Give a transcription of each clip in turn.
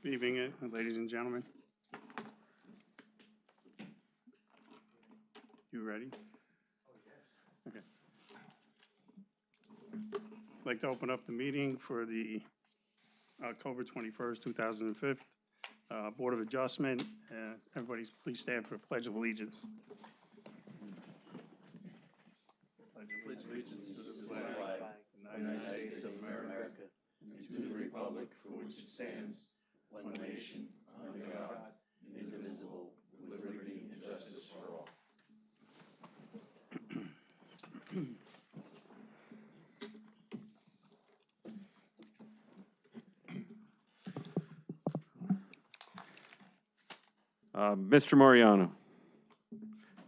Good evening, ladies and gentlemen. You ready? Okay. I'd like to open up the meeting for the October 21st, 2005 Board of Adjustment. Everybody please stand for Pledge of Allegiance. Pledge allegiance to the flag of the United States of America and to the republic for which it stands, one nation, under God, indivisible, with liberty and justice for all. Mr. Mariano.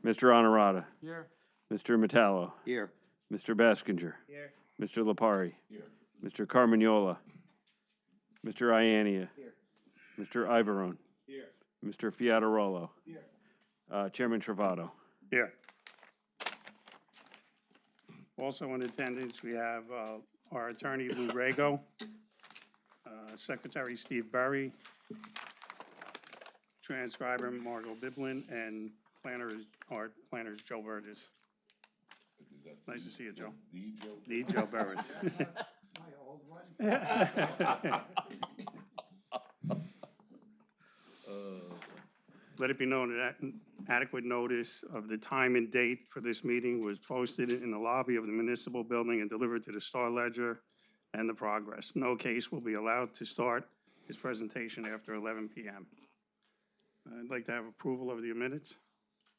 Mr. Honorata. Here. Mr. Metallo. Here. Mr. Baskinger. Here. Mr. Lipari. Here. Mr. Carmagnola. Mr. Iania. Here. Mr. Ivorone. Here. Mr. Fiatarolo. Here. Chairman Travato. Here. Also in attendance, we have our attorney, Lou Rago, Secretary Steve Berry, transcriber Margot Biblin, and our planner is Joe Burgess. Nice to see you, Joe. The Joe Burgess. My old one. Let it be known that adequate notice of the time and date for this meeting was posted in the lobby of the municipal building and delivered to the Star Ledger and the Progress. No case will be allowed to start its presentation after 11 p.m. I'd like to have approval of the minutes.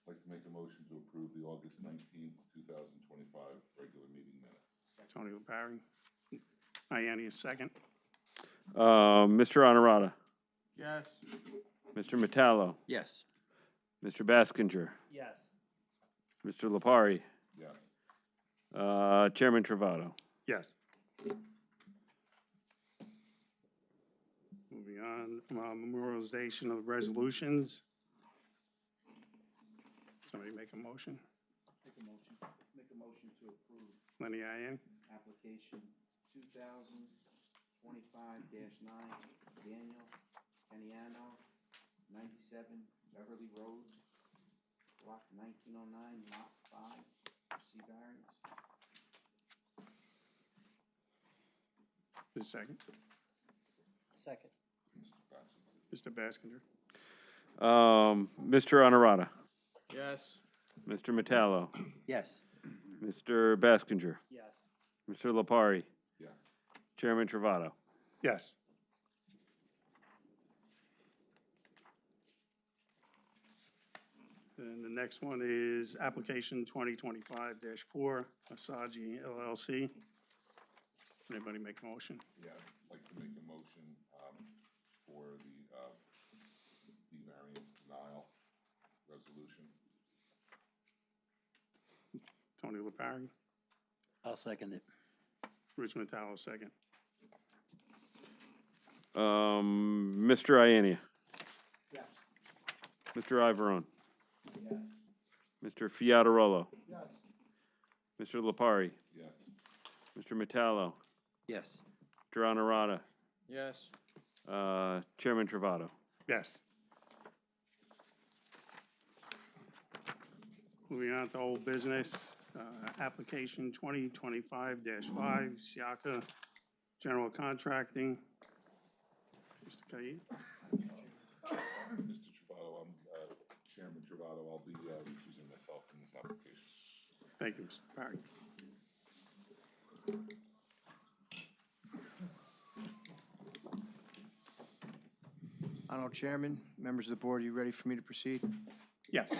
I'd like to make a motion to approve the August 19th, 2025 regular meeting minutes. Tony LaParry. Ianni is second. Mr. Honorata. Yes. Mr. Metallo. Yes. Mr. Baskinger. Yes. Mr. Lipari. Yes. Chairman Travato. Yes. Moving on, memorialization of resolutions. Somebody make a motion. Make a motion to approve Lenny Ianni. application 2025-9, Daniel Caniano, 97 Beverly Road, block 1909, lot 5, C variance. The second. Second. Mr. Bassinger. Mr. Baskinger. Mr. Honorata. Yes. Mr. Metallo. Yes. Mr. Baskinger. Yes. Mr. Lipari. Yes. Chairman Travato. Yes. And the next one is application 2025-4, Asaji LLC. Anybody make a motion? Yeah, I'd like to make a motion for the variance denial resolution. Tony LaParry. I'll second it. Rich Metallo, second. Mr. Iania. Yes. Mr. Ivorone. Yes. Mr. Fiatarolo. Yes. Mr. Lipari. Yes. Mr. Metallo. Yes. Mr. Honorata. Yes. Chairman Travato. Yes. Moving on to old business, application 2025-5, Siaka General Contracting. Mr. Kaid. Mr. Travato, I'm Chairman Travato. I'll be recusing myself from this application. Thank you, Mr. Parry. Honorable Chairman, members of the board, are you ready for me to proceed? Yes.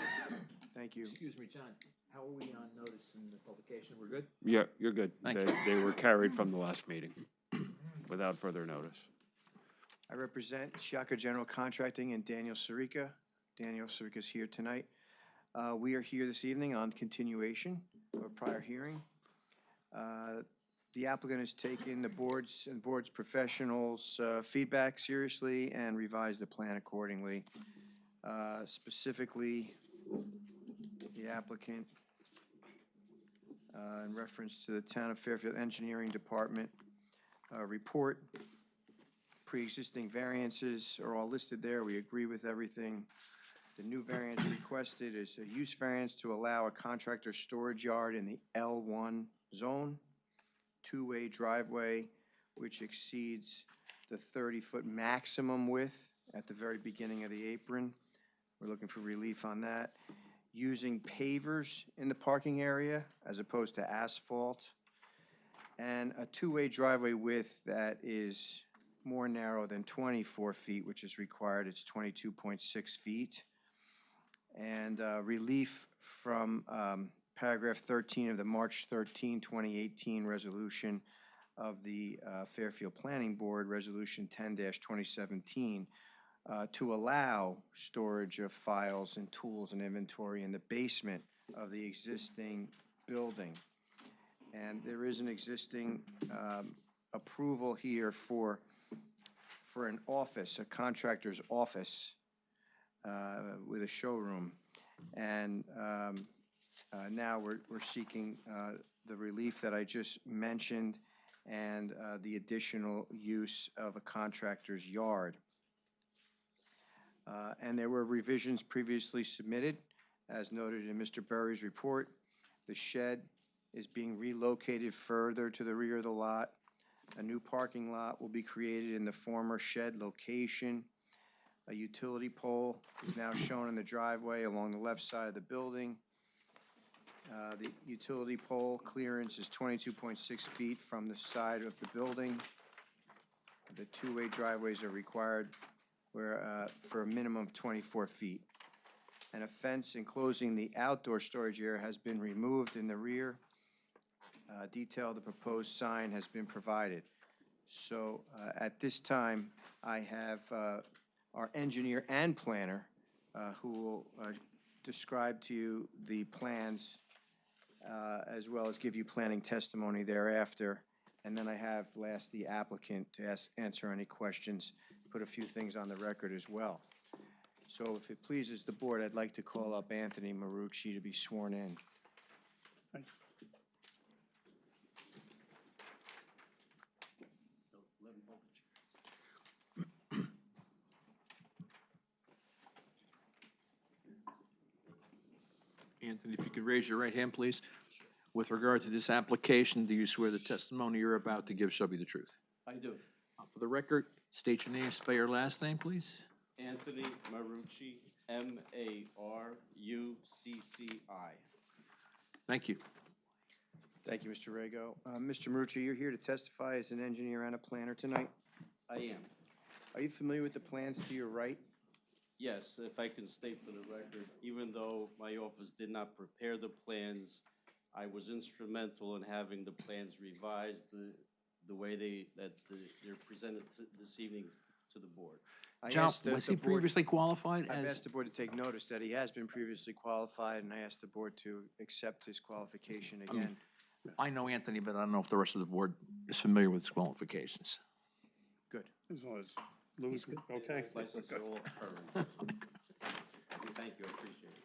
Thank you. Excuse me, John, how are we on notice in the publication? We're good? Yeah, you're good. Thank They were carried from the last meeting without further notice. I represent Siaka General Contracting and Daniel Sirica. Daniel Sirica is here tonight. We are here this evening on continuation of a prior hearing. The applicant has taken the board's professionals' feedback seriously and revised the plan accordingly. Specifically, the applicant, in reference to the Town of Fairfield Engineering Department report, pre-existing variances are all listed there. We agree with everything. The new variance requested is a use variance to allow a contractor storage yard in the L1 zone, two-way driveway, which exceeds the 30-foot maximum width at the very beginning of the apron. We're looking for relief on that. Using pavers in the parking area as opposed to asphalt. And a two-way driveway width that is more narrow than 24 feet, which is required. It's 22.6 feet. And relief from paragraph 13 of the March 13, 2018 resolution of the Fairfield Planning Board, Resolution 10-2017, to allow storage of files and tools and inventory in the basement of the existing building. And there is an existing approval here for an office, a contractor's office with a showroom. And now we're seeking the relief that I just mentioned and the additional use of a contractor's yard. And there were revisions previously submitted, as noted in Mr. Berry's report. The shed is being relocated further to the rear of the lot. A new parking lot will be created in the former shed location. A utility pole is now shown in the driveway along the left side of the building. The utility pole clearance is 22.6 feet from the side of the building. The two-way driveways are required for a minimum of 24 feet. And a fence enclosing the outdoor storage area has been removed in the rear. Detail of the proposed sign has been provided. So at this time, I have our engineer and planner who will describe to you the plans as well as give you planning testimony thereafter. And then I have last the applicant to answer any questions, put a few things on the record as well. So if it pleases the board, I'd like to call up Anthony Marucci to be sworn in. Anthony, if you could raise your right hand, please. With regard to this application, do you swear the testimony you're about to give shall be the truth? I do. For the record, state your name, spell your last name, please. Anthony Marucci, Marucci. Thank you. Thank you, Mr. Rego. Mr. Marucci, you're here to testify as an engineer and a planner tonight. I am. Are you familiar with the plans to your right? Yes, if I can state for the record, even though my office did not prepare the plans, I was instrumental in having the plans revised the way they're presented this evening to the board. John, was he previously qualified I've as? asked the board to take notice that he has been previously qualified, and I asked the board to accept his qualification again. I know Anthony, but I don't know if the rest of the board is familiar with his qualifications. Good. As long as Lou's okay. Licenses are all current. Thank you, I appreciate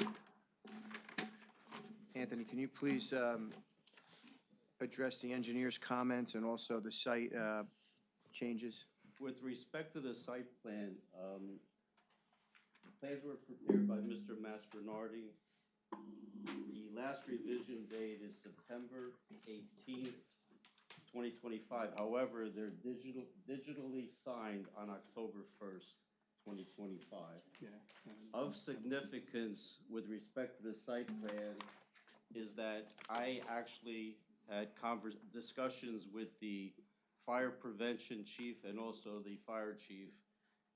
it. Anthony, can you please address the engineer's comments and also the site changes? With respect to the site plan, the plans were prepared by Mr. Mastronardi. The last revision date is September 18th, 2025. However, they're digitally signed on October 1st, 2025. Yeah. Of significance with respect to the site plan is that I actually had discussions with the fire prevention chief and also the fire chief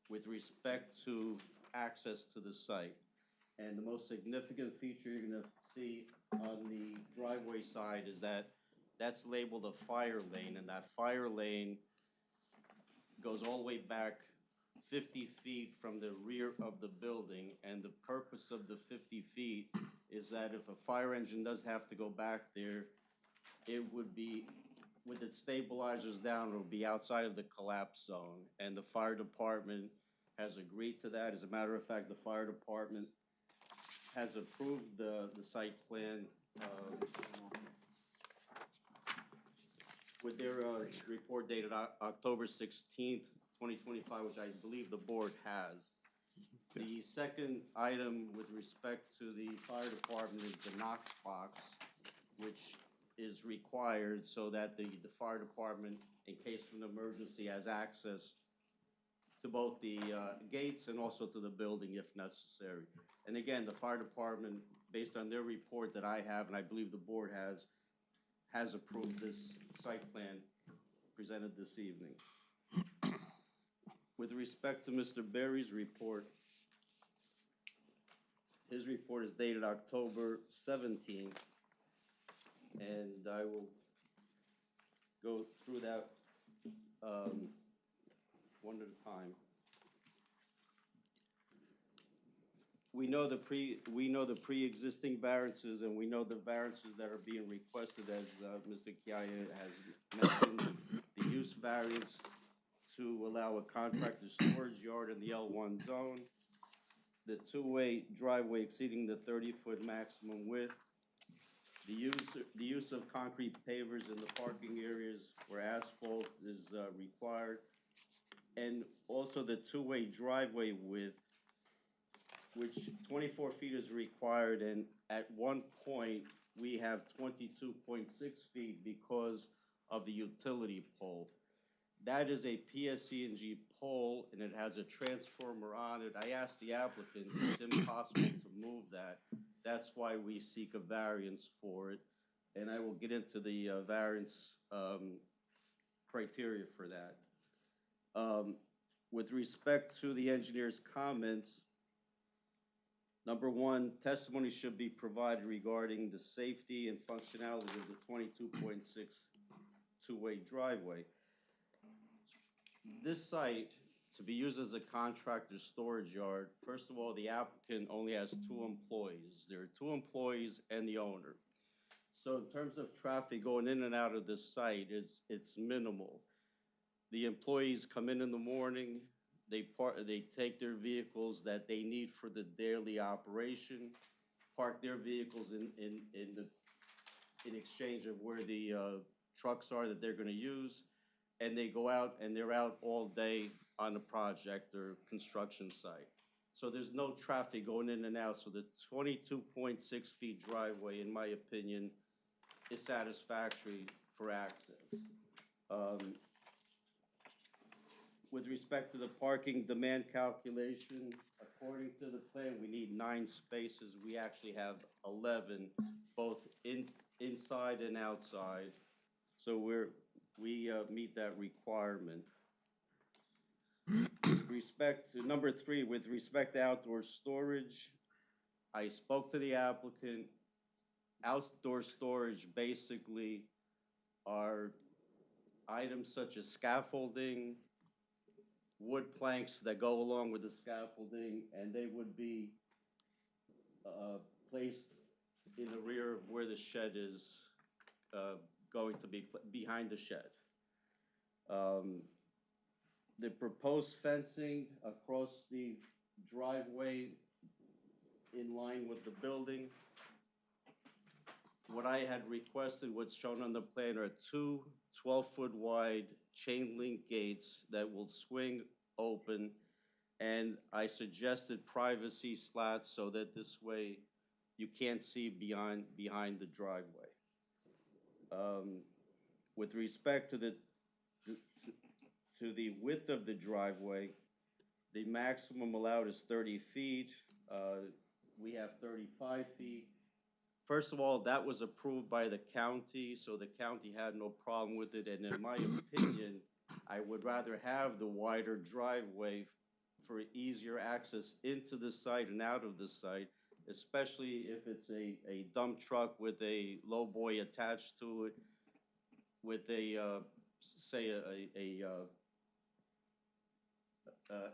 with respect to access to the site. And the most significant feature you're gonna see on the driveway side is that that's labeled a fire lane, and that fire lane goes all the way back 50 feet from the rear of the building. And the purpose of the 50 feet is that if a fire engine does have to go back there, it would be, with its stabilizers down, it will be outside of the collapse zone. And the fire department has agreed to that. As a matter of fact, the fire department has approved the site plan with their report dated October 16th, 2025, which I believe the board has. The second item with respect to the fire department is the Knox box, which is required so that the fire department, in case of an emergency, has access to both the gates and also to the building if necessary. And again, the fire department, based on their report that I have, and I believe the board has approved this site plan presented this evening. With respect to Mr. Berry's report, his report is dated October 17th, and I will go through that one at a time. We know the pre-existing variances, and we know the variances that are being requested, as Mr. Kiaya has mentioned. The use variance to allow a contractor storage yard in the L1 zone, the two-way driveway exceeding the 30-foot maximum width, the use of concrete pavers in the parking areas where asphalt is required, and also the two-way driveway width, which 24 feet is required, and at one point, we have 22.6 feet because of the utility pole. That is a PSC&G pole, and it has a transformer on it. I asked the applicant, it's impossible to move that. That's why we seek a variance for it, and I will get into the variance criteria for that. With respect to the engineer's comments, number one, testimony should be provided regarding the safety and functionality of the 22.6 two-way driveway. This site, to be used as a contractor's storage yard, first of all, the applicant only has 2 employees. There are 2 employees and the owner. So in terms of traffic going in and out of this site, it's minimal. The employees come in the morning, they take their vehicles that they need for the daily operation, park their vehicles in exchange of where the trucks are that they're going to use, and they go out and they're out all day on the project or construction site. So there's no traffic going in and out. So the 22.6 feet driveway, in my opinion, is satisfactory for access. With respect to the parking demand calculation, according to the plan, we need 9 spaces. We actually have 11, both inside and outside. So we meet that requirement. With respect to number 3, with respect to outdoor storage, I spoke to the applicant. Outdoor storage basically are items such as scaffolding, wood planks that go along with the scaffolding, and they would be placed in the rear of where the shed is going to be behind the shed. The proposed fencing across the driveway in line with the building. What I had requested, what's shown on the plan, are 2 12-foot wide chain link gates that will swing open, and I suggested privacy slats so that this way you can't see behind the driveway. With respect to the width of the driveway, the maximum allowed is 30 feet. We have 35 feet. First of all, that was approved by the county, so the county had no problem with it. And in my opinion, I would rather have the wider driveway for easier access into the site and out of the site, especially if it's a dump truck with a lowboy attached to it, with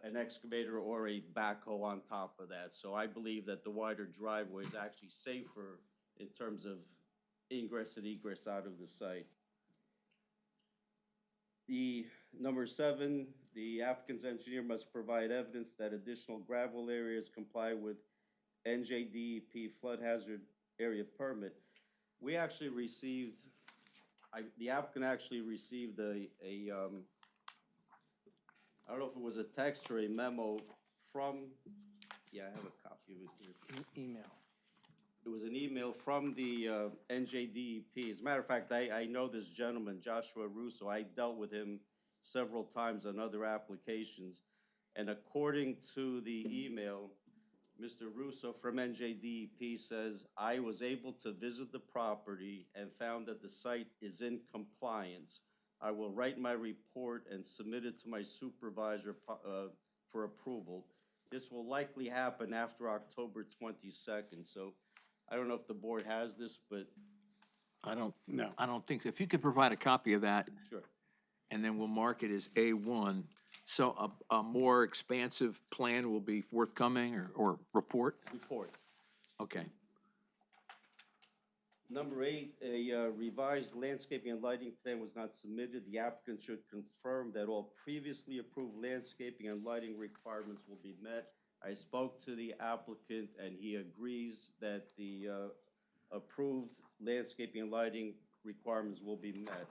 an excavator or a backhoe on top of that. So I believe that the wider driveway is actually safer in terms of ingress and egress out of the site. The number 7, the applicant's engineer must provide evidence that additional gravel areas comply with NJDEP flood hazard area permit. We actually received the applicant actually received I don't know if it was a text or a memo from, yeah, I have a copy of it here. Email. It was an email from the NJDEP. As a matter of fact, I know this gentleman, Joshua Russo. I dealt with him several times on other applications. And according to the email, Mr. Russo from NJDEP says, I was able to visit the property and found that the site is in compliance. I will write my report and submit it to my supervisor for approval. This will likely happen after October 22nd. So I don't know if the board has this, but I don't, No. I don't think, if you could provide a copy of that, sure. and then we'll mark it as A1. So a more expansive plan will be forthcoming or report? Report. Okay. Number 8, a revised landscaping and lighting plan was not submitted. The applicant should confirm that all previously approved landscaping and lighting requirements will be met. I spoke to the applicant and he agrees that the approved landscaping and lighting requirements will be met.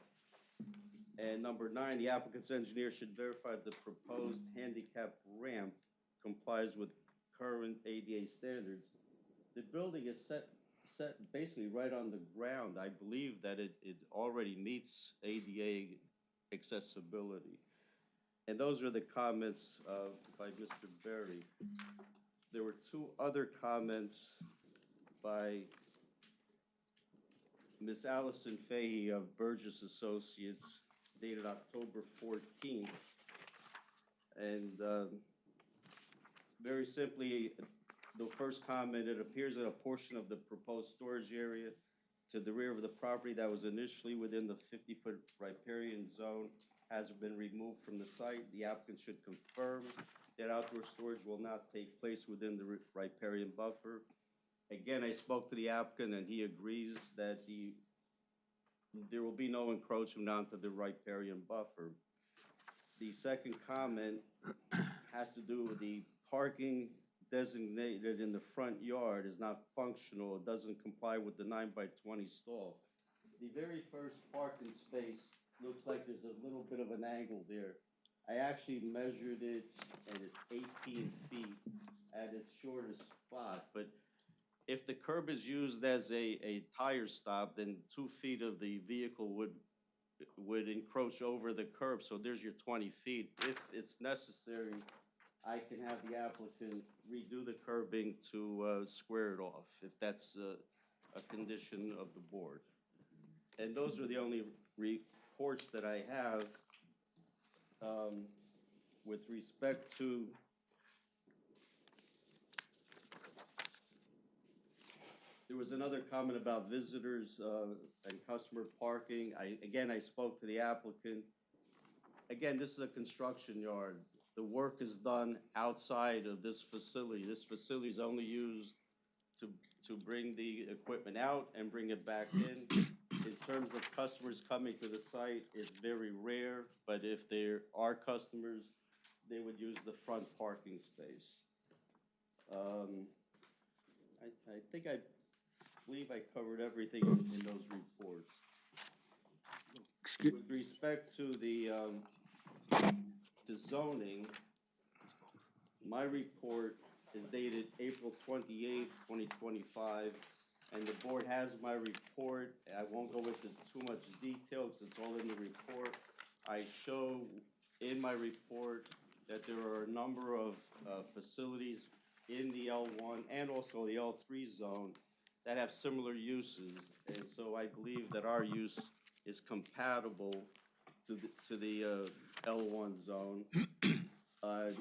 And number 9, the applicant's engineer should verify the proposed handicap ramp complies with current ADA standards. The building is set basically right on the ground. I believe that it already meets ADA accessibility. And those are the comments by Mr. Berry. There were 2 other comments by Ms. Allison Fahey of Burgess Associates dated October 14th. And very simply, the first comment, it appears that a portion of the proposed storage area to the rear of the property that was initially within the 50-foot riparian zone has been removed from the site. The applicant should confirm that outdoor storage will not take place within the riparian buffer. Again, I spoke to the applicant and he agrees that there will be no encroachment onto the riparian buffer. The second comment has to do with the parking designated in the front yard is not functional. It doesn't comply with the 9x20 stall. The very first parking space looks like there's a little bit of an angle there. I actually measured it and it's 18 feet at its shortest spot. But if the curb is used as a tire stop, then 2 feet of the vehicle would encroach over the curb. So there's your 20 feet. If it's necessary, I can have the applicant redo the curbing to square it off, if that's a condition of the board. And those are the only reports that I have. With respect to there was another comment about visitors and customer parking. I spoke to the applicant. Again, this is a construction yard. The work is done outside of this facility. This facility is only used to bring the equipment out and bring it back in. In terms of customers coming to the site, it's very rare, but if there are customers, they would use the front parking space. I believe I covered everything in those reports. With respect to the zoning, my report is dated April 28th, 2025, and the board has my report. I won't go into too much detail because it's all in the report. I show in my report that there are a number of facilities in the L1 and also the L3 zone that have similar uses, and so I believe that our use is compatible to the L1 zone. I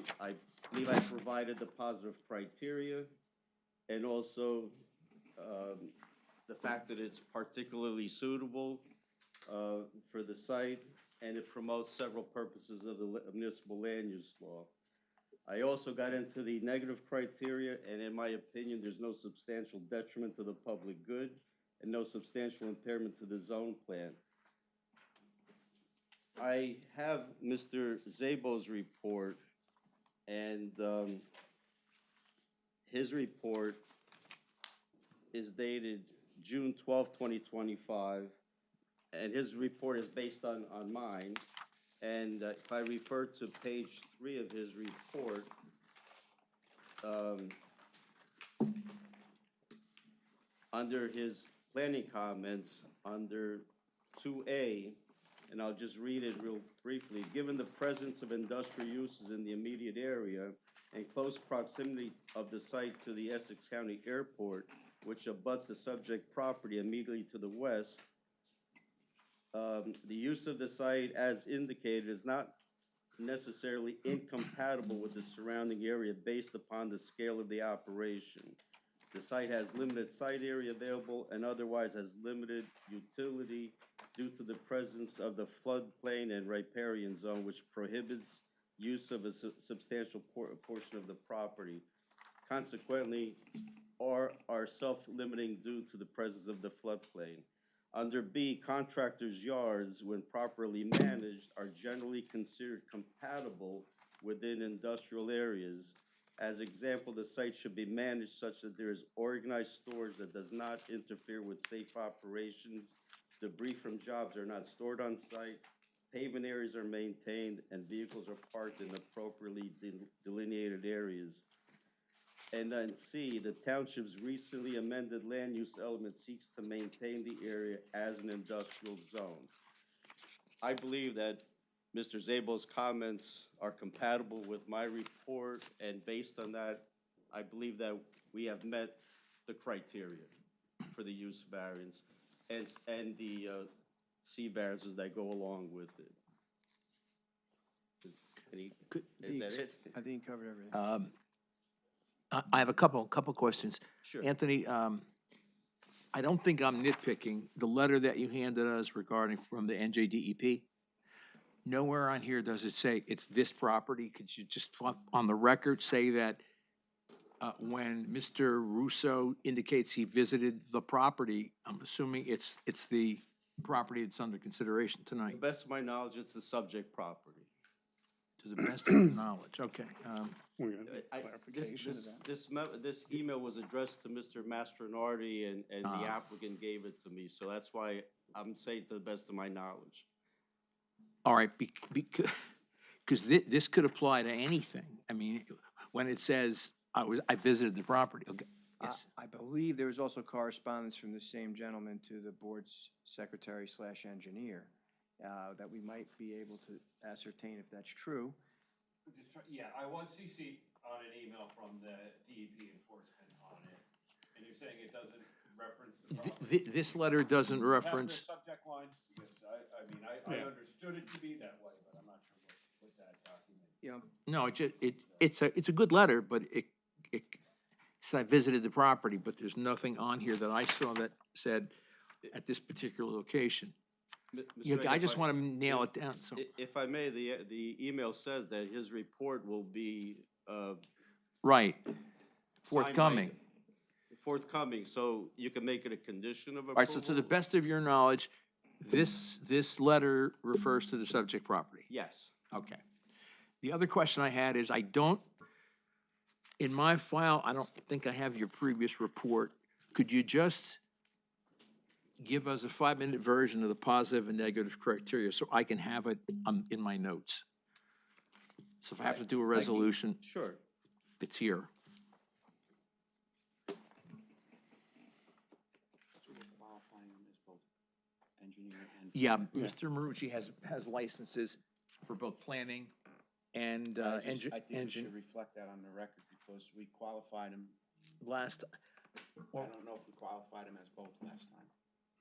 believe I provided the positive criteria and also the fact that it's particularly suitable for the site and it promotes several purposes of the municipal land use law. I also got into the negative criteria, and in my opinion, there's no substantial detriment to the public good and no substantial impairment to the zone plan. I have Mr. Szabo's report, and his report is dated June 12th, 2025, and his report is based on mine. And if I refer to page 3 of his report, under his planning comments, under 2A, and I'll just read it real briefly. Given the presence of industrial uses in the immediate area and close proximity of the site to the Essex County Airport, which abuts the subject property immediately to the west, the use of the site as indicated is not necessarily incompatible with the surrounding area based upon the scale of the operation. The site has limited site area available and otherwise has limited utility due to the presence of the floodplain and riparian zone, which prohibits use of a substantial portion of the property. Consequently, are self-limiting due to the presence of the floodplain. Under B, contractors' yards, when properly managed, are generally considered compatible within industrial areas. As example, the site should be managed such that there is organized storage that does not interfere with safe operations. Debris from jobs are not stored on site. Pavement areas are maintained and vehicles are parked in appropriately delineated areas. And then C, the township's recently amended land use element seeks to maintain the area as an industrial zone. I believe that Mr. Zabel's comments are compatible with my report, and based on that, I believe that we have met the criteria for the use variance and the C variances that go along with it. Is that it? I think you covered everything. I have a couple questions. Sure. Anthony, I don't think I'm nitpicking. The letter that you handed us regarding from the NJDEP, nowhere on here does it say it's this property. Could you just, on the record, say that when Mr. Russo indicates he visited the property, I'm assuming it's the property that's under consideration To tonight, the best of my knowledge, it's the subject property. to the best of your knowledge, okay. We're gonna need I- clarification of that. This email was addressed to Mr. Mastronardi, and the Ah. applicant gave it to me, so that's why I'm saying to the best of my knowledge. All right, because this could apply to anything. I mean, when it says, I visited the property, okay. Yes. I believe there was also correspondence from the same gentleman to the board's secretary/engineer that we might be able to ascertain if that's true. Yeah, I was CC'd on an email from the DEP enforcement on it, and you're saying it doesn't reference the property. This letter doesn't Have reference, the subject line, because I Yeah. understood it to be that way, but I'm not sure what that document. You know, no, it's a good letter, but it says I visited the property, but there's nothing on here that I saw that said at this particular location. Mr. Yeah, Reagan, I if just want to nail it down, so. If I may, the email says that his report will be Right, signed by- forthcoming. Forthcoming, so you can make it a condition of approval? All right, so to the best of your knowledge, this letter refers to the subject property. Yes. Okay. The other question I had is, in my file, I don't think I have your previous report. Could you just give us a 5-minute version of the positive and negative criteria so I can have it in my notes? So if I have to do a resolution, Sure. it's here. So we're qualifying them as both engineer and. Yeah, Mr. Marucci has licenses for both planning and I think we engine. should reflect that on the record because we qualified him, Last, I don't know if we qualified him as both last time.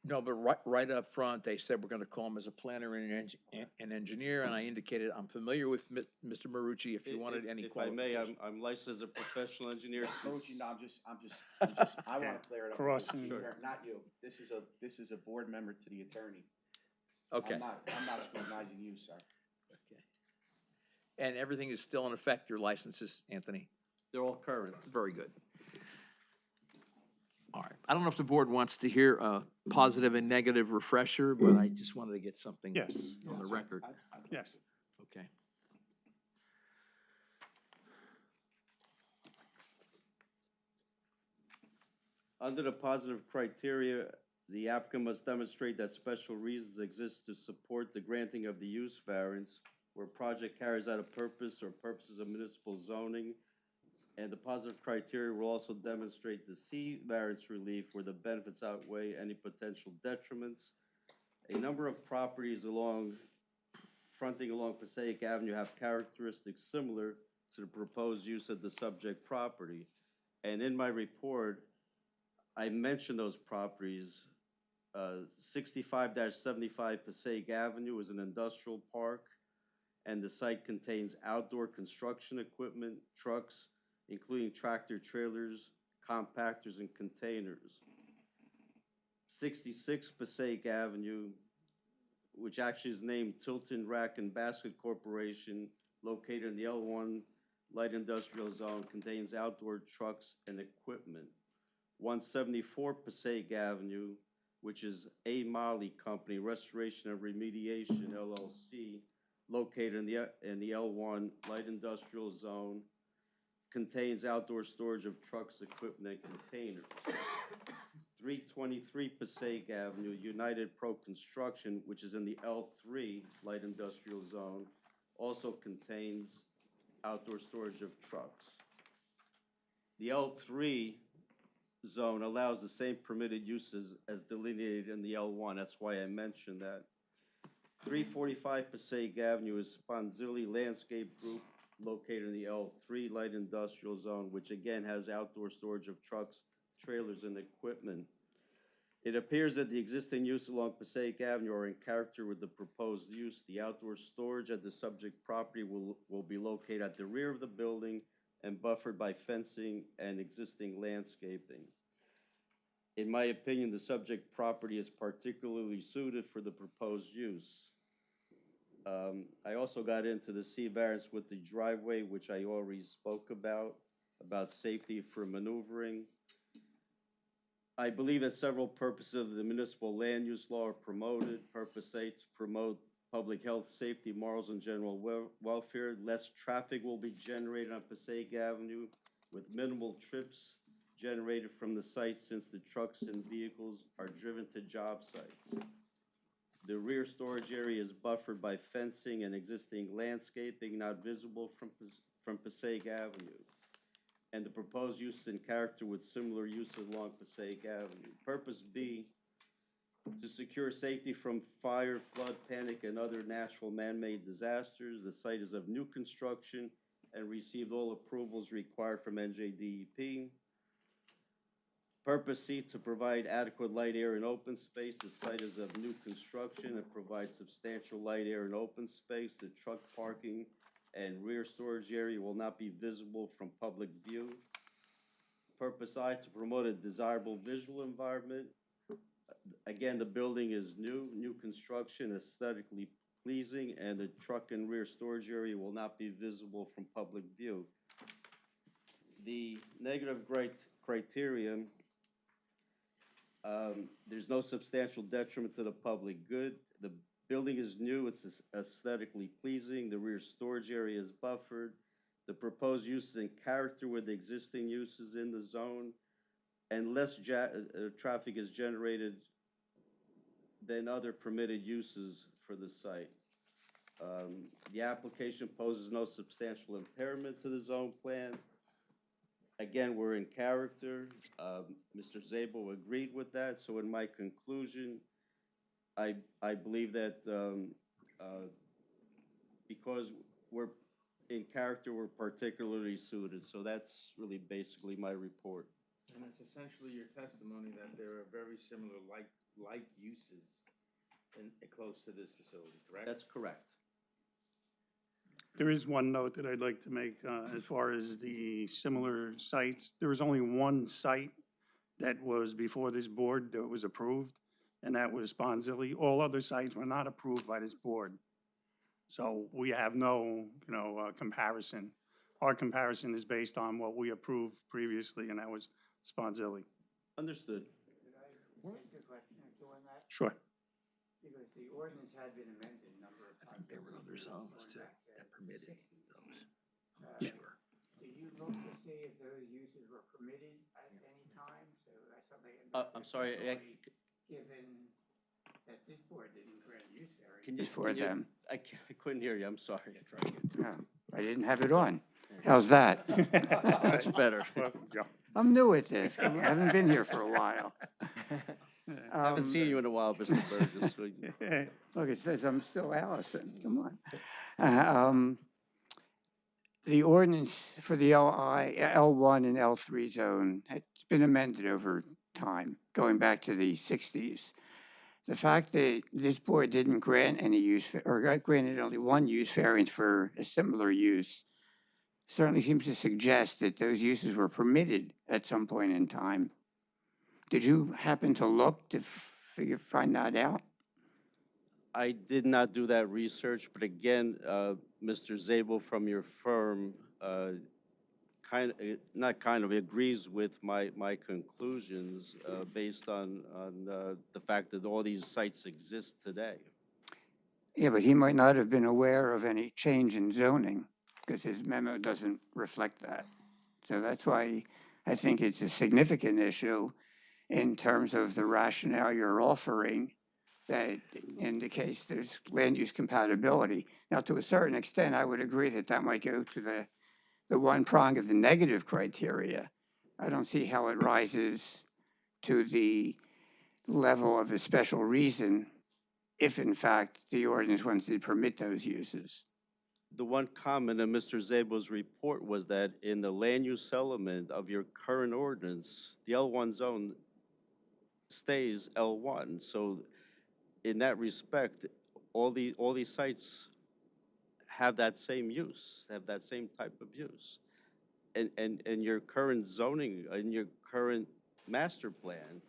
no, but right up front, they said we're gonna call him as a planner and an engineer, and I indicated I'm familiar with Mr. Marucci if you wanted any If I may, qualifications. I'm licensed as a professional engineer Coach, since. no, I wanna clear it up. Crossing. Sure, not you. This is a board member to the attorney. Okay, I'm not scrutinizing you, sir. okay. And everything is still in effect, your licenses, Anthony? They're all current. Very good. All right, I don't know if the board wants to hear a positive and negative refresher, but I just wanted to get something Yes. on the record. Yes. Okay. Under the positive criteria, The applicant must demonstrate that special reasons exist to support the granting of the use variance where a project carries out a purpose or purposes of municipal zoning. And the positive criteria will also demonstrate the C variance relief where the benefits outweigh any potential detriments. A number of properties fronting along Passaic Avenue have characteristics similar to the proposed use of the subject property. And in my report, I mentioned those properties. 65-75 Passaic Avenue is an industrial park, and the site contains outdoor construction equipment, trucks, including tractor trailers, compactors, and containers. 66 Passaic Avenue, which actually is named Tilton Rack and Basket Corporation, located in the L1 Light Industrial Zone, contains outdoor trucks and equipment. 174 Passaic Avenue, which is A. Molly Company Restoration and Remediation LLC, located in the L1 Light Industrial Zone, contains outdoor storage of trucks, equipment, and containers. 323 Passaic Avenue, United Pro Construction, which is in the L3 Light Industrial Zone, also contains outdoor storage of trucks. The L3 zone allows the same permitted uses as delineated in the L1. That's why I mentioned that. 345 Passaic Avenue is Sponzilli Landscape Group, located in the L3 Light Industrial Zone, which again has outdoor storage of trucks, trailers, and equipment. It appears that the existing use along Passaic Avenue are in character with the proposed use. The outdoor storage at the subject property will be located at the rear of the building and buffered by fencing and existing landscaping. In my opinion, the subject property is particularly suited for the proposed use. I also got into the C variance with the driveway, which I already spoke about safety for maneuvering. I believe that several purposes of the municipal land use law are promoted. Purpose A, to promote public health, safety, morals, and general welfare. Less traffic will be generated on Passaic Avenue with minimal trips generated from the site since the trucks and vehicles are driven to job sites. The rear storage area is buffered by fencing and existing landscaping not visible from Passaic Avenue. And the proposed use is in character with similar uses along Passaic Avenue. Purpose B, to secure safety from fire, flood, panic, and other natural man-made disasters. The site is of new construction and received all approvals required from NJDEP. Purpose C, to provide adequate light, air, and open space. The site is of new construction and provides substantial light, air, and open space. The truck parking and rear storage area will not be visible from public view. Purpose I, to promote a desirable visual environment. Again, the building is new construction, aesthetically pleasing, and the truck and rear storage area will not be visible from public view. The negative criteria, there's no substantial detriment to the public good. The building is new, it's aesthetically pleasing, the rear storage area is buffered. The proposed use is in character with the existing uses in the zone, and less traffic is generated than other permitted uses for the site. The application poses no substantial impairment to the zone plan. Again, we're in character. Mr. Zabel agreed with that, so in my conclusion, I believe that because we're in character, we're particularly suited. So that's really basically my report. And it's essentially your testimony that there are very similar like uses close to this facility, correct? That's correct. There is one note that I'd like to make as far as the similar sites. There was only one site that was before this board that was approved, and that was Sponzilli. All other sites were not approved by this board. So we have no, comparison. Our comparison is based on what we approved previously, and that was Sponzilli. Understood. Could I ask a question or two on that? Sure. Because the ordinance had been amended a number of times. There were other zones too that permitted those. I'm not sure. Did you look to see if those uses were permitted at any time? So that's something. I'm sorry, given that this board didn't grant use variance. Can you, For them. I couldn't hear you, I'm sorry. No, I didn't have it on. How's that? Much better. Well, yeah. I'm new at this. I haven't been here for a while. Haven't seen you in a while, Mr. Burgess. so you- Look, it says I'm still Allison. Come on. The ordinance for the L1 and L3 zone, it's been amended over time, going back to the 60s. The fact that this board didn't grant any use, or got granted only one use variance for a similar use, certainly seems to suggest that those uses were permitted at some point in time. Did you happen to look to find that out? I did not do that research, but again, Mr. Zabel from your firm agrees with my conclusions based on the fact that all these sites exist today. Yeah, but he might not have been aware of any change in zoning because his memo doesn't reflect that. So that's why I think it's a significant issue in terms of the rationale you're offering that indicates there's land use compatibility. Now, to a certain extent, I would agree that that might go to the one prong of the negative criteria. I don't see how it rises to the level of a special reason if, in fact, the ordinance wants to permit those uses. The one comment in Mr. Zabel's report was that in the land use element of your current ordinance, the L1 zone stays L1. So in that respect, all these sites have that same use, have that same type of use. And your current zoning, in your current master plan,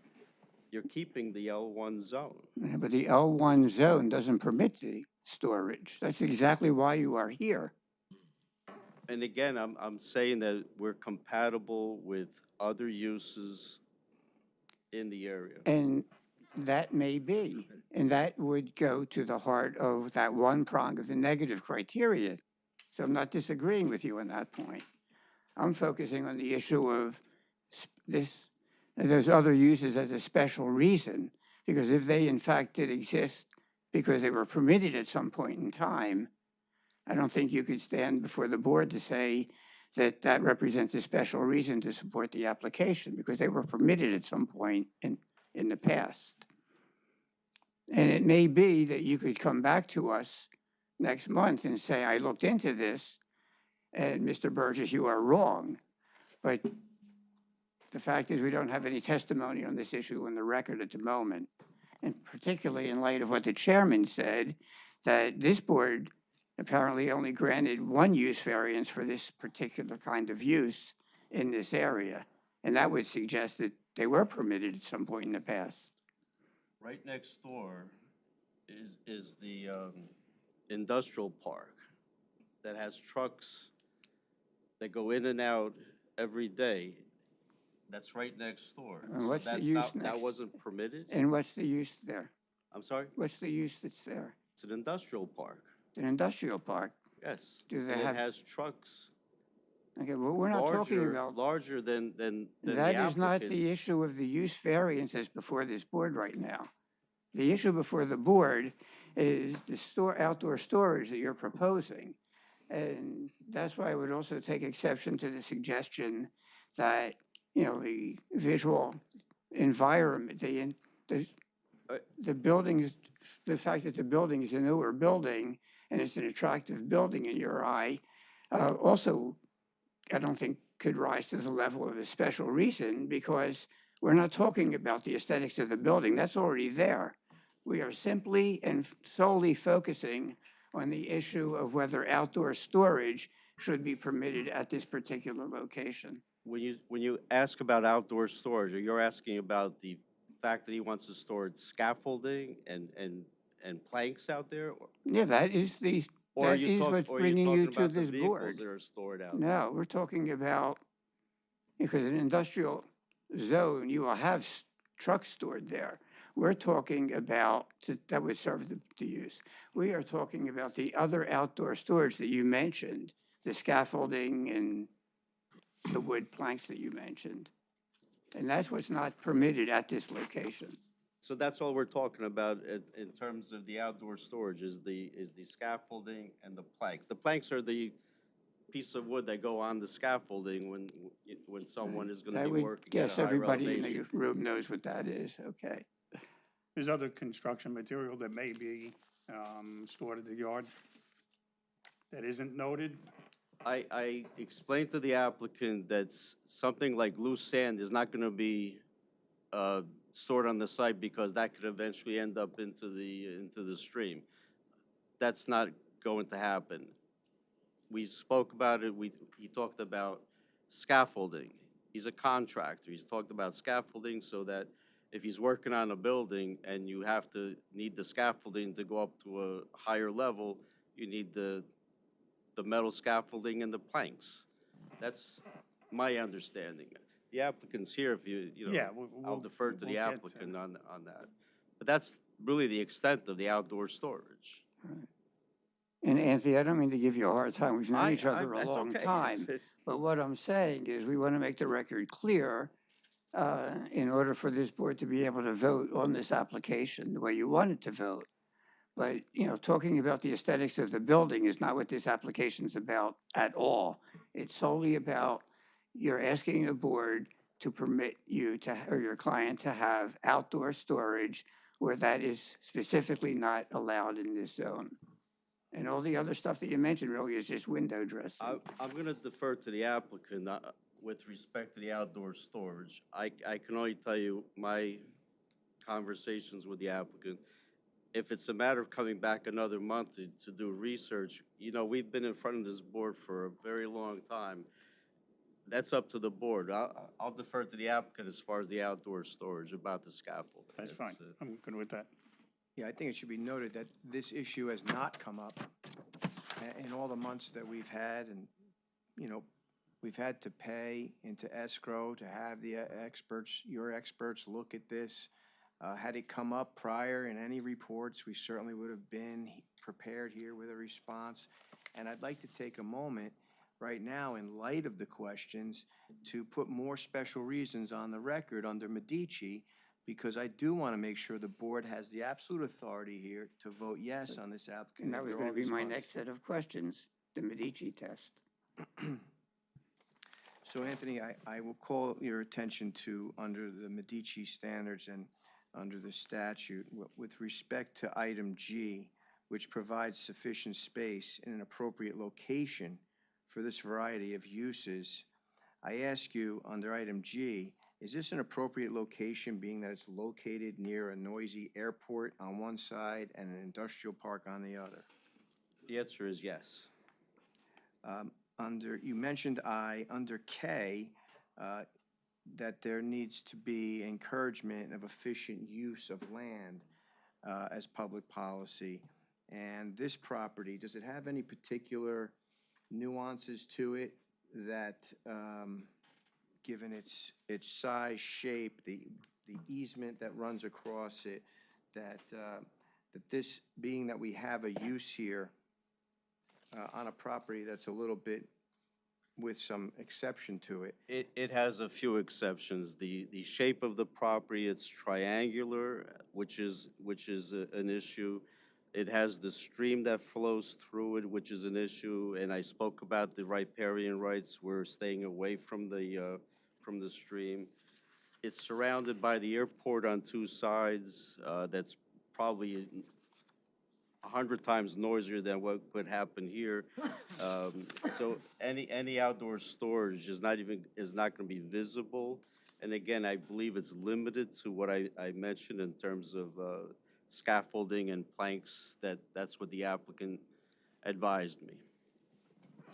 you're keeping the L1 zone. Yeah, but the L1 zone doesn't permit the storage. That's exactly why you are here. And again, I'm saying that we're compatible with other uses in the area. And that may be, and that would go to the heart of that one prong of the negative criteria. So I'm not disagreeing with you on that point. I'm focusing on the issue of those other uses as a special reason, because if they in fact did exist because they were permitted at some point in time, I don't think you could stand before the board to say that that represents a special reason to support the application, because they were permitted at some point in the past. And it may be that you could come back to us next month and say, I looked into this, and Mr. Burgess, you are wrong. But the fact is we don't have any testimony on this issue on the record at the moment. And particularly in light of what the chairman said, that this board apparently only granted one use variance for this particular kind of use in this area. And that would suggest that they were permitted at some point in the past. Right next door is the industrial park that has trucks that go in and out every day. That's right next door. And So what's the that's use not, that next? wasn't permitted? And what's the use there? I'm sorry? What's the use that's there? It's an industrial park, It's an industrial park. yes. Do they And have- it has trucks Okay, well, we're not talking about, larger than the that is not the applicant's. issue of the use variances before this board right now. The issue before the board is the outdoor storage that you're proposing. And that's why I would also take exception to the suggestion that, you know, the visual environment, the buildings, the fact that the building is a newer building and it's an attractive building in your eye, also, I don't think could rise to the level of a special reason, because we're not talking about the aesthetics of the building. That's already there. We are simply and solely focusing on the issue of whether outdoor storage should be permitted at this particular location. When you ask about outdoor storage, or you're asking about the fact that he wants to store scaffolding and planks out there? Yeah, that is Or are that you is talk- what's or are bringing you talking to about the this vehicles board. that are stored out there? No, we're talking about, because an industrial zone, you will have trucks stored there. We're talking about, that would serve the use. We are talking about the other outdoor storage that you mentioned, the scaffolding and the wood planks that you mentioned. And that's what's not permitted at this location. So that's all we're talking about in terms of the outdoor storage, is the scaffolding and the planks. The planks are the piece of wood that go on the scaffolding when someone is gonna I be would working at a guess higher everybody in elevation. the room knows what that is, okay. There's other construction material that may be stored at the yard that isn't noted. I explained to the applicant that something like loose sand is not gonna be stored on the site because that could eventually end up into the stream. That's not going to happen. We spoke about it, he talked about scaffolding. He's a contractor, he's talked about scaffolding so that if he's working on a building and you need the scaffolding to go up to a higher level, you need the metal scaffolding and the planks. That's my understanding. The applicant's here if you know. Yeah, I'll defer to we'll the get applicant on that. But that's really the extent of the outdoor storage. And Anthony, I don't mean to give you a hard time, we've known each other a That's long okay. time. But what I'm saying is we want to make the record clear in order for this board to be able to vote on this application the way you want it to vote. But, you know, talking about the aesthetics of the building is not what this application's about at all. It's solely about you're asking the board to permit you to, or your client to have outdoor storage where that is specifically not allowed in this zone. And all the other stuff that you mentioned really is just window dressing. I'm going to defer to the applicant with respect to the outdoor storage. I can only tell you my conversations with the applicant. If it's a matter of coming back another month to do research, you know, we've been in front of this board for a very long time. That's up to the board. I'll defer to the applicant as far as the outdoor storage about the scaffold. That's fine. I'm good with that. Yeah, I think it should be noted that this issue has not come up in all the months that we've had, and, you know, we've had to pay into escrow to have the experts, your experts, look at this. Had it come up prior in any reports, we certainly would have been prepared here with a response. And I'd like to take a moment right now, in light of the questions, to put more special reasons on the record under Medici, because I do want to make sure the board has the absolute authority here to vote yes on this applicant. And that was If going to there be are my these next set of questions, the Medici test. So Anthony, I will call your attention to, under the Medici standards and under the statute, with respect to item G, which provides sufficient space in an appropriate location for this variety of uses. I ask you, under item G, is this an appropriate location, being that it's located near a noisy airport on one side and an industrial park on the other? The answer is yes. You mentioned under K, that there needs to be encouragement of efficient use of land as public policy. And this property, does it have any particular nuances to it that, given its size, shape, the easement that runs across it, that this, being that we have a use here on a property that's a little bit with some exception to it? It has a few exceptions. The shape of the property, it's triangular, which is an issue. It has the stream that flows through it, which is an issue. And I spoke about the riparian rights. We're staying away from the stream. It's surrounded by the airport on two sides. That's probably 100 times noisier than what could happen here. So any outdoor storage is not going to be visible. And again, I believe it's limited to what I mentioned in terms of scaffolding and planks. That's what the applicant advised me.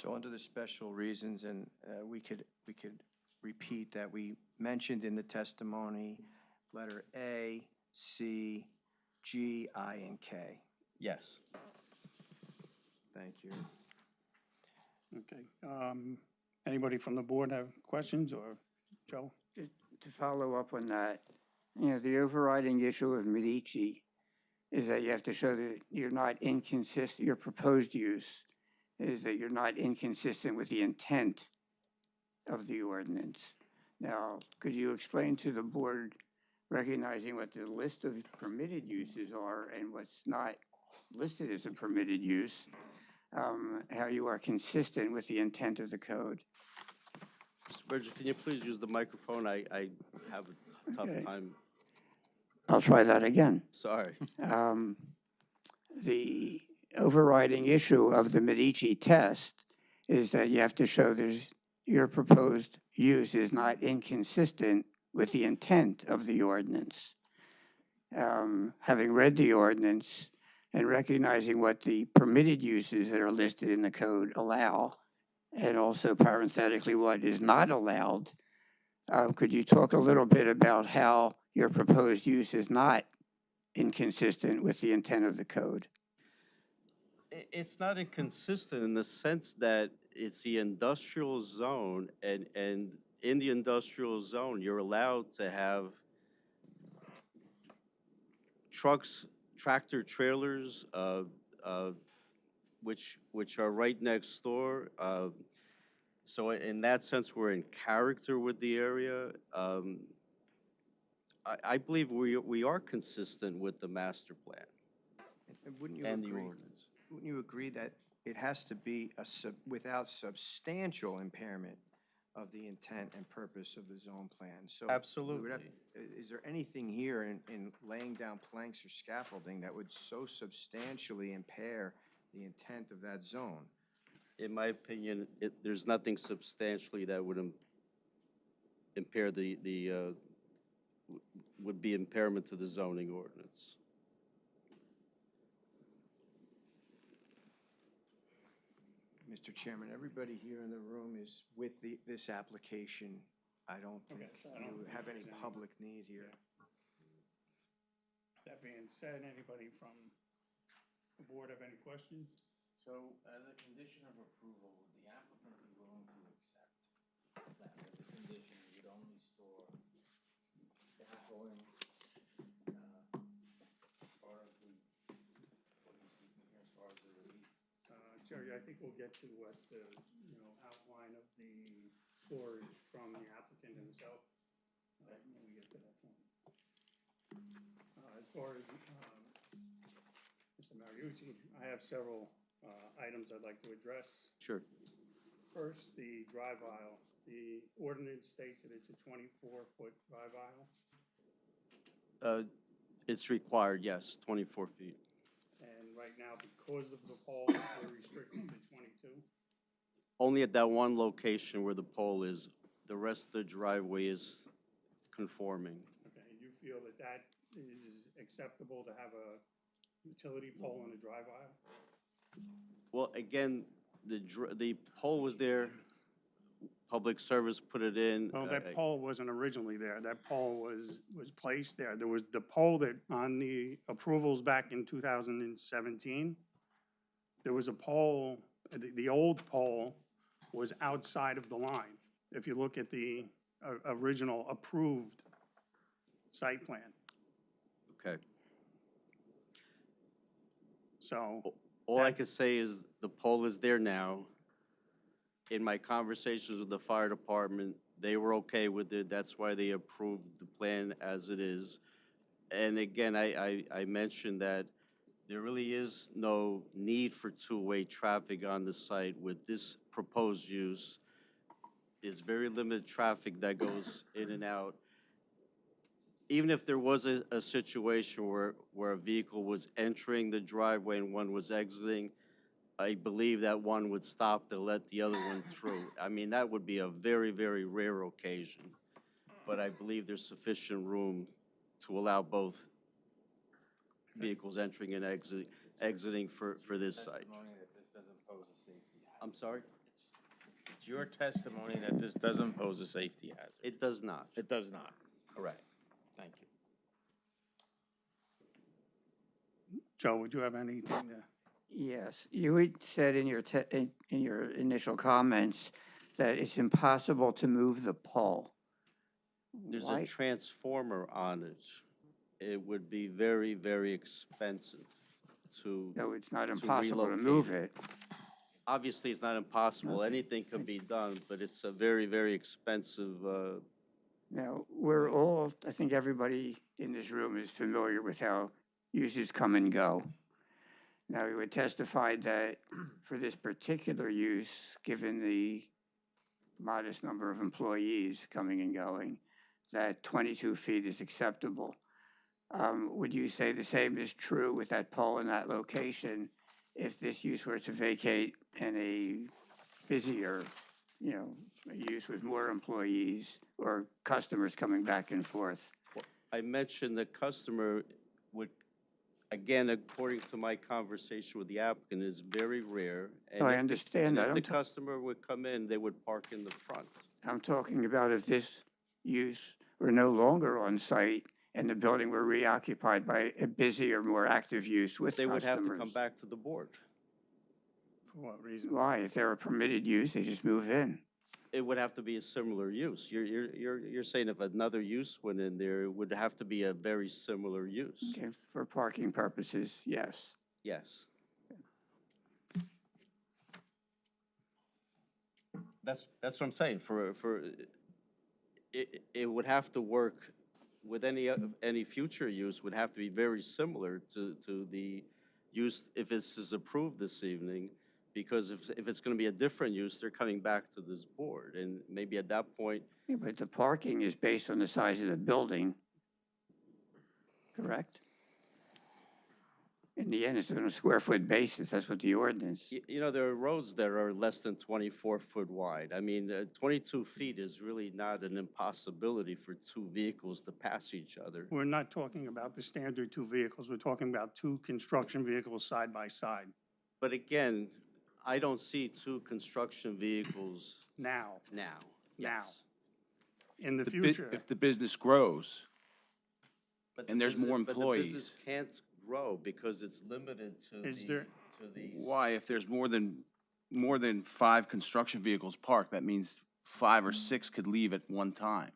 So under the special reasons, and we could repeat that we mentioned in the testimony letter A, C, G, I, and K. Yes. Thank you. Okay. Anybody from the board have questions, or Joe? To follow up on that, you know, the overriding issue of Medici is that you have to show that you're not inconsistent, your proposed use is that you're not inconsistent with the intent of the ordinance. Now, could you explain to the board recognizing what the list of permitted uses are and what's not listed as a permitted use, how you are consistent with the intent of the code. Mr. Berger, can you please use the microphone? I have a tough Okay. time. I'll try that again. Sorry. The overriding issue of the Medici test is that you have to show your proposed use is not inconsistent with the intent of the ordinance. Having read the ordinance and recognizing what the permitted uses that are listed in the code allow, and also parenthetically what is not allowed, could you talk a little bit about how your proposed use is not inconsistent with the intent of the code? It's not inconsistent in the sense that it's the industrial zone, and in the industrial zone, you're allowed to have trucks, tractor trailers, which are right next door. So in that sense, we're in character with the area. I believe we are consistent with the master plan And wouldn't you and the agree? ordinance. Wouldn't you agree that it has to be without substantial impairment of the intent and purpose of the zone plan? So we would have- Absolutely. Is there anything here in laying down planks or scaffolding that would so substantially impair the intent of that zone? In my opinion, there's nothing substantially that would impair would be impairment to the zoning ordinance. Mr. Chairman, everybody here in the room is with this application. I don't think Okay, so I don't you think have any there's any- public need here. That being said, anybody from the board have any questions? So, as a condition of approval, would the applicant be willing to accept that as a condition, you'd only store scaffolding, as far as what he's seeking here, as far as the relief? Jerry, I think we'll get to what the, outline of the storage from the applicant himself, when we get to that point. As far as, Mr. Mariucci, I have several, items I'd like to address. Sure. First, the drive aisle. The ordinance states that it's a 24-foot drive aisle. It's required, yes, 24 feet. And right now, because of the pole, we're restricted to 22. Only at that one location where the pole is, the rest of the driveway is conforming. Okay, you feel that that is acceptable to have a utility pole in the drive aisle? Well, again, the pole was there, Public Service put it in. Well, that pole wasn't originally there. That pole was placed there. There was the pole that, on the approvals back in 2017, there was a pole, the old pole was outside of the line. If you look at the original approved site plan. Okay. So, All I could say is the pole is there now. In my conversations with the fire department, they were okay with it. That's why they approved the plan as it is. And again, I mentioned that there really is no need for two-way traffic on the site with this proposed use. There's very limited traffic that goes in and out. Even if there was a situation where a vehicle was entering the driveway and one was exiting, I believe that one would stop to let the other one through. I mean, that would be a very, very rare occasion. But I believe there's sufficient room to allow both vehicles entering and exiting for this site. Testimony that this doesn't pose a safety hazard. I'm sorry? It's your testimony that this doesn't pose a safety hazard. It does not. It does not. Correct. Thank you. Joe, would you have anything to? Yes, you had said in your initial comments that it's impossible to move the pole. There's Why? a transformer on it. It would be very, very expensive to, No, it's not to impossible to relocate move it. it. obviously, it's not impossible. Okay. Anything can be done, but it's a very, very expensive Now, we're all, I think everybody in this room is familiar with how uses come and go. Now, you would testify that for this particular use, given the modest number of employees coming and going, that 22 feet is acceptable. Would you say the same is true with that pole in that location if this use were to vacate and a busier, a use with more employees or customers coming back and forth? I mentioned the customer would, again, according to my conversation with the applicant, is very rare. No, I if- understand and that. If I'm the customer would come in, they would park in the front. I'm talking about if this use were no longer on site and the building were reoccupied by a busier, more active use with They would have to customers. come back to the board. For what reason? Why? If they're a permitted use, they just move in. It would have to be a similar use. You're saying if another use went in there, it would have to be a very similar use. Okay, for parking purposes, yes. Yes. That's what I'm saying. It would have to work with any future use would have to be very similar to the use if this is approved this evening, because if it's going to be a different use, they're coming back to this board, and maybe at that point, Yeah, but the parking is based on the size of the building, correct? In the end, it's on a square foot basis. That's what the ordinance. there are roads that are less than 24 foot wide. I mean, 22 feet is really not an impossibility for two vehicles to pass each other. We're not talking about the standard two vehicles. We're talking about two construction vehicles side by side But again, I don't see two construction vehicles now, now. Now. Yes. in the The future. If the business grows, But And the there's more business- But the business employees. can't grow because it's limited to Is there- the. why, if there's more than 5 construction vehicles parked, that means 5 or 6 could leave at one time.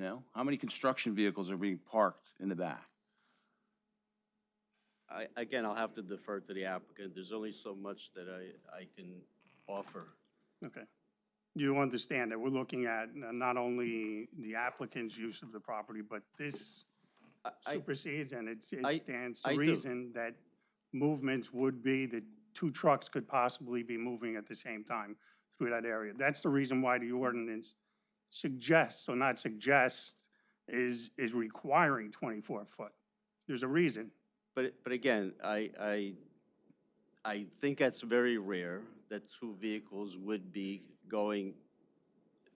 How many construction vehicles are being parked in the back? Again, I'll have to defer to the applicant. There's only so much that I can offer. Okay. You understand that we're looking at not only the applicant's use of the property, but this I- supersedes and it I- stands I to do. reason that movements would be that 2 trucks could possibly be moving at the same time through that area. That's the reason why the ordinance suggests, or not suggests, is requiring 24 foot. There's a reason. But again, I think that's very rare that two vehicles would be going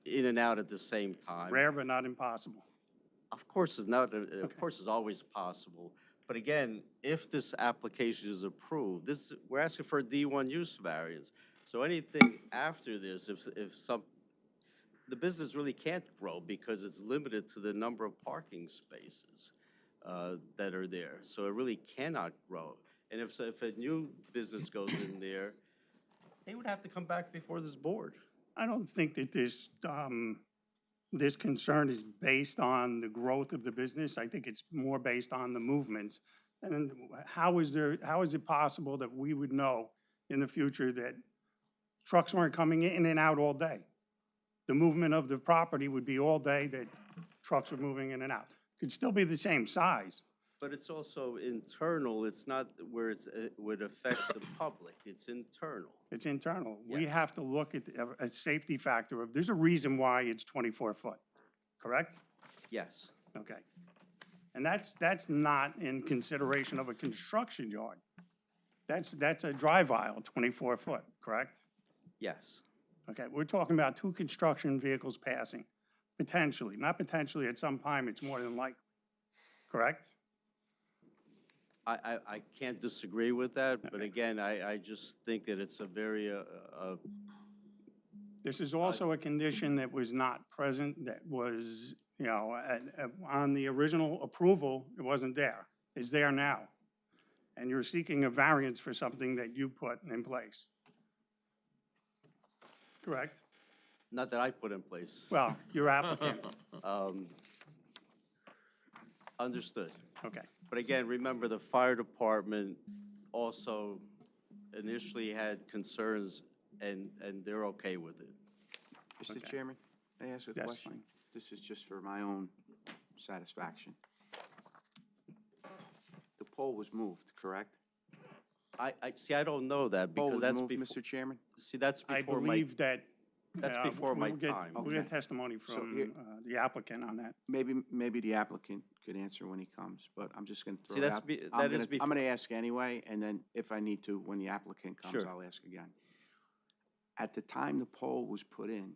in and out at the same time. Rare but not impossible. Of course, of course, it's always possible. But again, if this application is approved, we're asking for a D1 use variance. So anything after this, the business really can't grow because it's limited to the number of parking spaces that are there. So it really cannot grow. And if a new business goes in there, they would have to come back before this board. I don't think that this concern is based on the growth of the business. I think it's more based on the movements. And how is it possible that we would know in the future that trucks weren't coming in and out all day? The movement of the property would be all day that trucks are moving in and out. Could still be the same size. But it's also internal. It's not where it would affect the public. It's internal. It's internal. We Yes. have to look at a safety factor of, there's a reason why it's 24 foot, correct? Yes. Okay. And that's not in consideration of a construction yard. That's a drive aisle, 24 foot, correct? Yes. Okay, we're talking about 2 construction vehicles passing, potentially, not potentially, at some time, it's more than likely, correct? I can't disagree with that, but again, I just think that it's a very, This is also a condition that was not present, that was, on the original approval, it wasn't there. It's there now. And you're seeking a variance for something that you put in place. Correct? not that I put in place. Well, your applicant, Understood. okay. But again, remember, the fire department also initially had concerns, and they're okay with it. Mr. Okay. Chairman, may I ask a That's question? fine. this is just for my own satisfaction. The pole was moved, correct? See, I don't know that Pole because was that's moved, before, Mr. Chairman? see, that's I before my, believe that. that's before my time. We'll get Okay. testimony So from here- the applicant on that. Maybe the applicant could answer when he comes, but I'm just gonna See, throw it that's out. be- I'm that is gonna- before- I'm gonna ask anyway, and then if I need to, when the applicant comes, Sure. I'll ask again. At the time the pole was put in,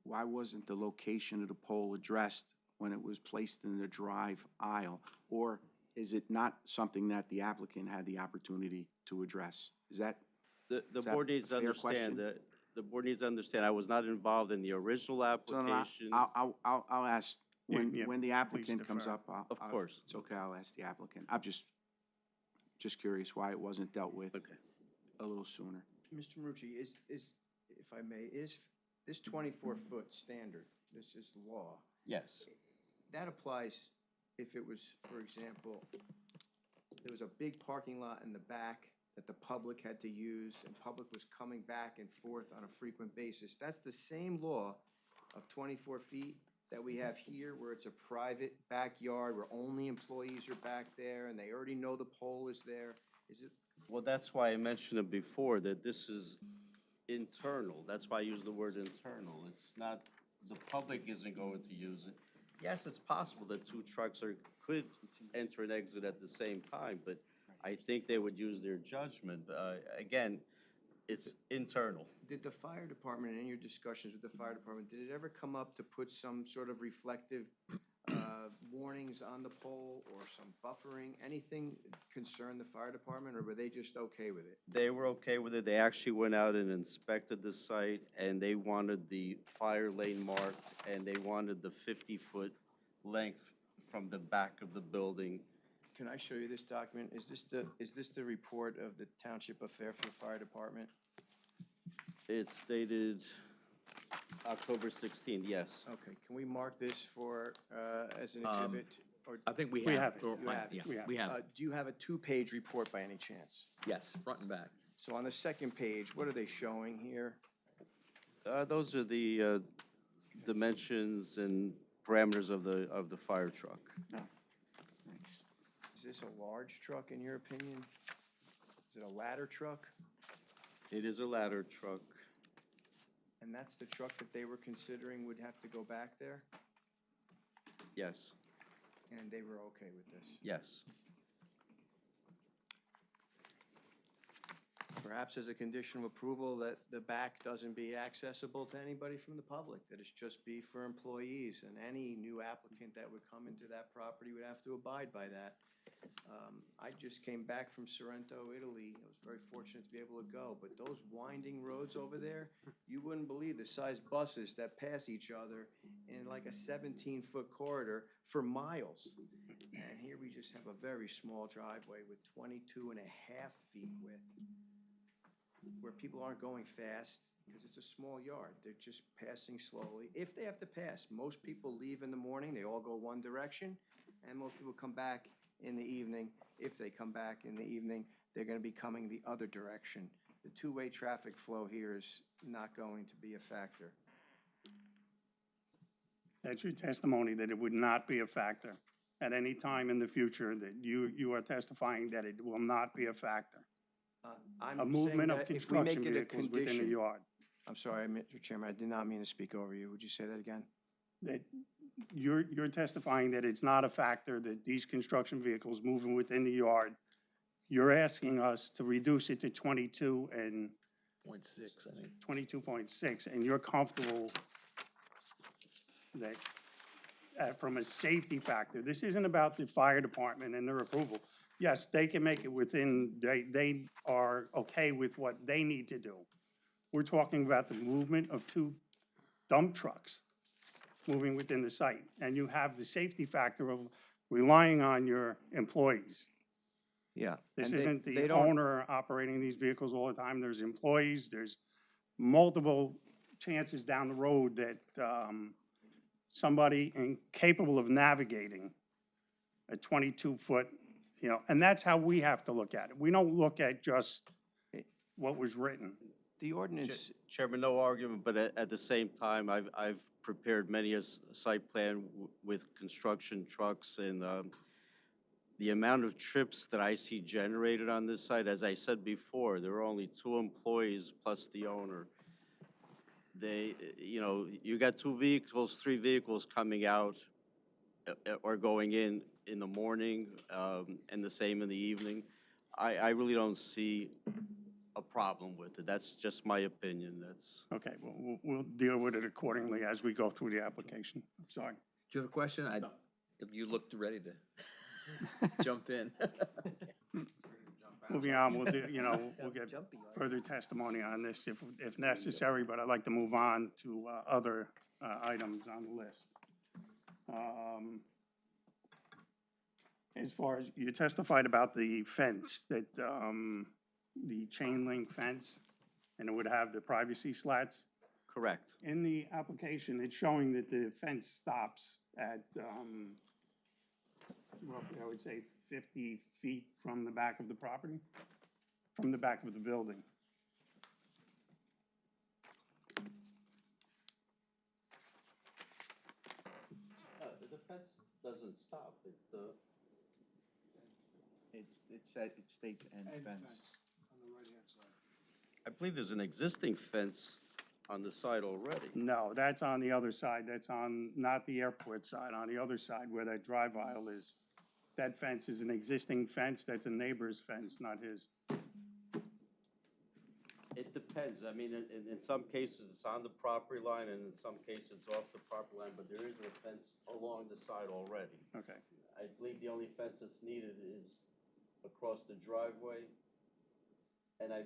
why wasn't the location of the pole addressed when it was placed in the drive aisle? Or is it not something that the applicant had the opportunity to address? Is that, The Is that board a needs to fair understand question? that, the board needs to understand, I was not involved in the original so no, application. I'll ask, Yeah, when, yeah, when the applicant comes defer. up, Of course. It's okay, I'll ask the applicant. I'm just curious why it wasn't dealt with Okay. a little sooner. Mr. Marucci, is, if I may, is this 24-foot standard, this is law, Yes. that applies if it was, for example, there was a big parking lot in the back that the public had to use, and public was coming back and forth on a frequent basis. That's the same law of 24 feet that we have here, where it's a private backyard, where only employees are back there, and they already know the pole is there. Is it, Well, that's why I mentioned it before, that this is internal. That's why I use the word internal. It's not, the public isn't going to use it. Yes, it's possible that two trucks could enter and exit at the same time, but I think they would use their judgment. Again, it's internal. did the fire department, in your discussions with the fire department, did it ever come up to put some sort of reflective warnings on the pole or some buffering? Anything concern the fire department, or were they just okay with it? They were okay with it. They actually went out and inspected the site, and they wanted the fire lane marked, and they wanted the 50-foot length from the back of the building. Can I show you this document? Is this the report of the Township of Fairfield Fire Department? It's dated October 16th, yes. Okay, can we mark this for, as an Um, exhibit? Or, I think we We have. have it. or- You have it. yeah, We have We have, do you have a two-page report by any chance? yes, front and back. So on the second page, what are they showing here? Those are the dimensions and parameters of the fire truck. Thanks. Is this a large truck, in your opinion? Is it a ladder truck? It is a ladder truck. And that's the truck that they were considering would have to go back there? Yes, And they were okay with this? yes. Perhaps as a condition of approval that the back doesn't be accessible to anybody from the public, that it's just be for employees, and any new applicant that would come into that property would have to abide by that. I just came back from Sorrento, Italy. I was very fortunate to be able to go, but those winding roads over there, you wouldn't believe the size buses that pass each other in like a 17-foot corridor for miles. And here we just have a very small driveway with 22 and a half feet width, where people aren't going fast because it's a small yard. They're just passing slowly. If they have to pass, most people leave in the morning, they all go one direction, and most people come back in the evening. If they come back in the evening, they're gonna be coming the other direction. The two-way traffic flow here is not going to be a factor. That's your testimony, that it would not be a factor at any time in the future, that you are testifying that it will not be a factor. I'm A saying movement of that if we make construction it a vehicles within the condition. yard. I'm sorry, Mr. Chairman, I did not mean to speak over you. Would you say that again? That you're testifying that it's not a factor, that these construction vehicles moving within the yard, you're asking us to reduce it to 22 and 0.6, I think. 22.6, and you're comfortable that, from a safety factor, this isn't about the fire department and their approval. Yes, they can make it within, they are okay with what they need to do. We're talking about the movement of two dump trucks moving within the site, and you have the safety factor of relying on your employees. Yeah. This and isn't they the don't- owner operating these vehicles all the time. There's employees, there's multiple chances down the road that somebody incapable of navigating a 22-foot, and that's how we have to look at it. We don't look at just what was written. The ordinance, Chairman, no argument, but at the same time, I've prepared many a site plan with construction trucks, and the amount of trips that I see generated on this site, as I said before, there are only 2 employees plus the owner. They, you know, you got 2 vehicles, 3 vehicles coming out or going in the morning, and the same in the evening. I really don't see a problem with it. That's just my opinion. That's. Okay, well, we'll deal with it accordingly as we go through the application. Sorry. Do you have a question? You looked ready to jump in. Moving on, we'll do, we'll get further testimony on this if necessary, but I'd like to move on to other items on the list. As far as, you testified about the fence, that, the chain link fence, and it would have the privacy slats. Correct. In the application, it's showing that the fence stops at, roughly, I would say, 50 feet from the back of the property, from the back of the building. The fence doesn't stop. It states end fence. I believe there's an existing fence on the side already. No, that's on the other side. That's on, not the airport side, on the other side where that drive aisle is. That fence is an existing fence. That's a neighbor's fence, not his. It depends. I mean, in some cases, it's on the property line, and in some cases, it's off the property line, but there is a fence along the side already. Okay. I believe the only fence that's needed is across the driveway, and I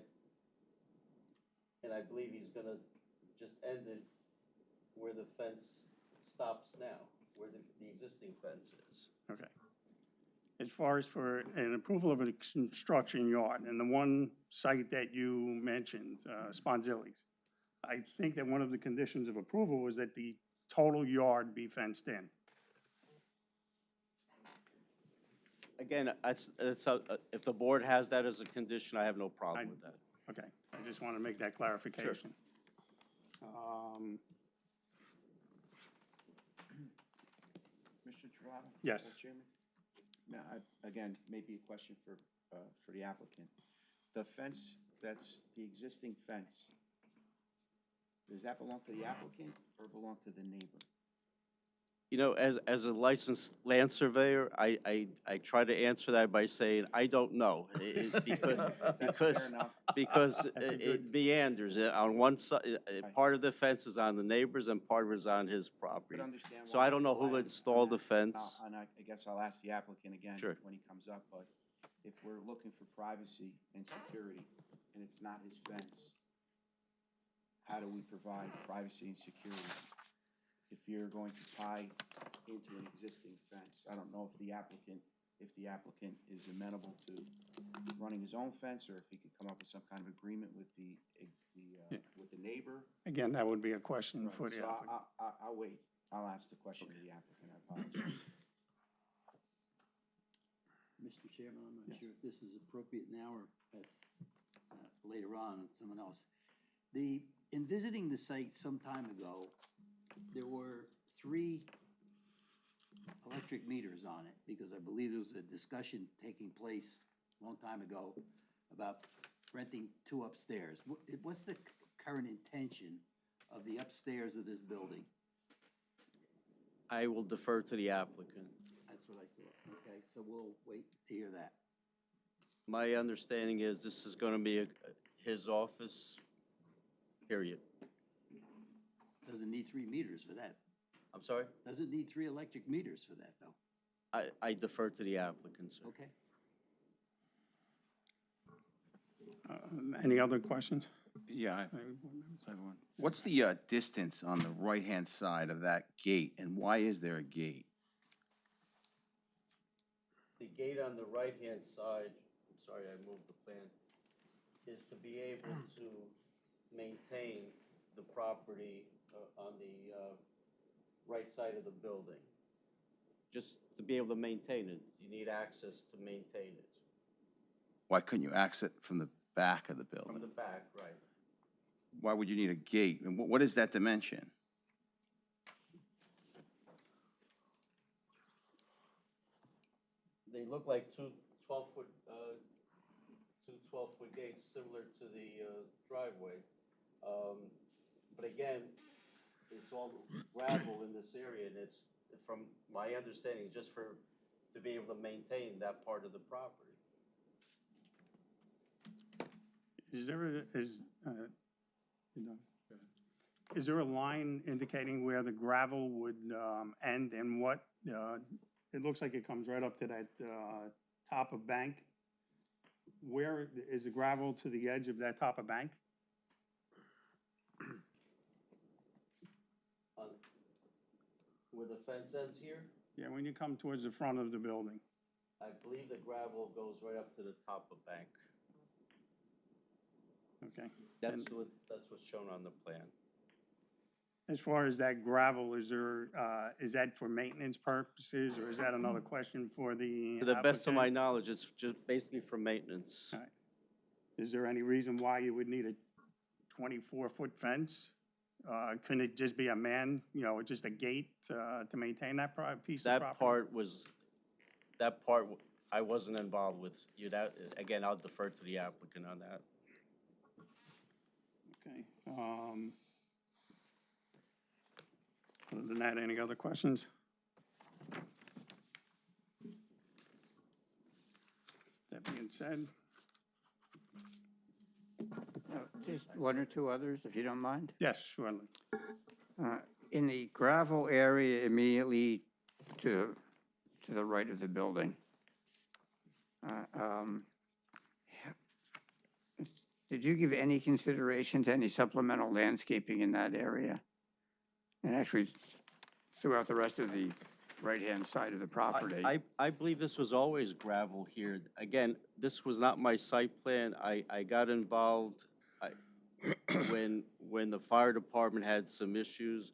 believe he's gonna just end it where the fence stops now, where the existing fence is. Okay. As far as for an approval of a construction yard, and the one site that you mentioned, Sponzilli's, I think that one of the conditions of approval was that the total yard be fenced in. Again, if the board has that as a condition, I have no problem with that. Okay, I just want to make that clarification. Mr. Torado? Yes. Mr. Chairman? Now, again, maybe a question for the applicant. The fence, that's the existing fence, does that belong to the applicant or belong to the neighbor? You know, as a licensed land surveyor, I try to answer that by saying, I don't know. Because it meanders. On one side, part of the fence is on the neighbors and part of it is on his property. But understand So why- I don't know who why I'm installed the coming fence. And I guess I'll ask the applicant again Sure. when he comes up, but if we're looking for privacy and security, and it's not his fence, how do we provide privacy and security? If you're going to tie into an existing fence, I don't know if the applicant is amenable to running his own fence, or if he could come up with some kind of agreement with the neighbor. Again, that would be a question for the So applicant. I'll wait. I'll ask the question to the applicant. I apologize. Mr. Chairman, I'm not sure if this is appropriate now or as, later on, someone else. In visiting the site some time ago, there were 3 electric meters on it, because I believe there was a discussion taking place a long time ago about renting 2 upstairs. What's the current intention of the upstairs of this building? I will defer to the applicant. That's what I thought. Okay, so we'll wait to hear that. My understanding is this is going to be his office, period. Doesn't need 3 meters for that. I'm sorry? Doesn't need 3 electric meters for that, though. I defer to the applicant, sir. Okay. Any other questions? Yeah, I have one. What's the distance on the right-hand side of that gate, and why is there a gate? The gate on the right-hand side, I'm sorry, I moved the plan, is to be able to maintain the property on the right side of the building. Just to be able to maintain it, you need access to maintain it. Why couldn't you access it from the back of the building? From the back, right. why would you need a gate? And what is that dimension? They look like two 12-foot, two 12-foot gates similar to the driveway. But again, it's all gravel in this area, and it's, from my understanding, just to be able to maintain that part of the property. Is there is there a line indicating where the gravel would end and what, it looks like it comes right up to that top of bank. Where is the gravel to the edge of that top of bank? Where the fence ends here, Yeah, when you come towards the front of the building. I believe the gravel goes right up to the top of bank. Okay. That's And what's shown on the plan. as far as that gravel, is there, is that for maintenance purposes, or is that another question for the To the best of my applicant? knowledge, it's just basically for maintenance. All right. Is there any reason why you would need a 24-foot fence? Couldn't it just be a just a gate to maintain that piece of property? That part I wasn't involved with. Again, I'll defer to the applicant on that. Okay. Other than that, any other questions? That being said, Just one or two others, if you don't mind. yes, surely. In the gravel area immediately to the right of the building, did you give any consideration to any supplemental landscaping in that area? And actually throughout the rest of the right-hand side of the property? I believe this was always gravel here. Again, this was not my site plan. I got involved when the fire department had some issues,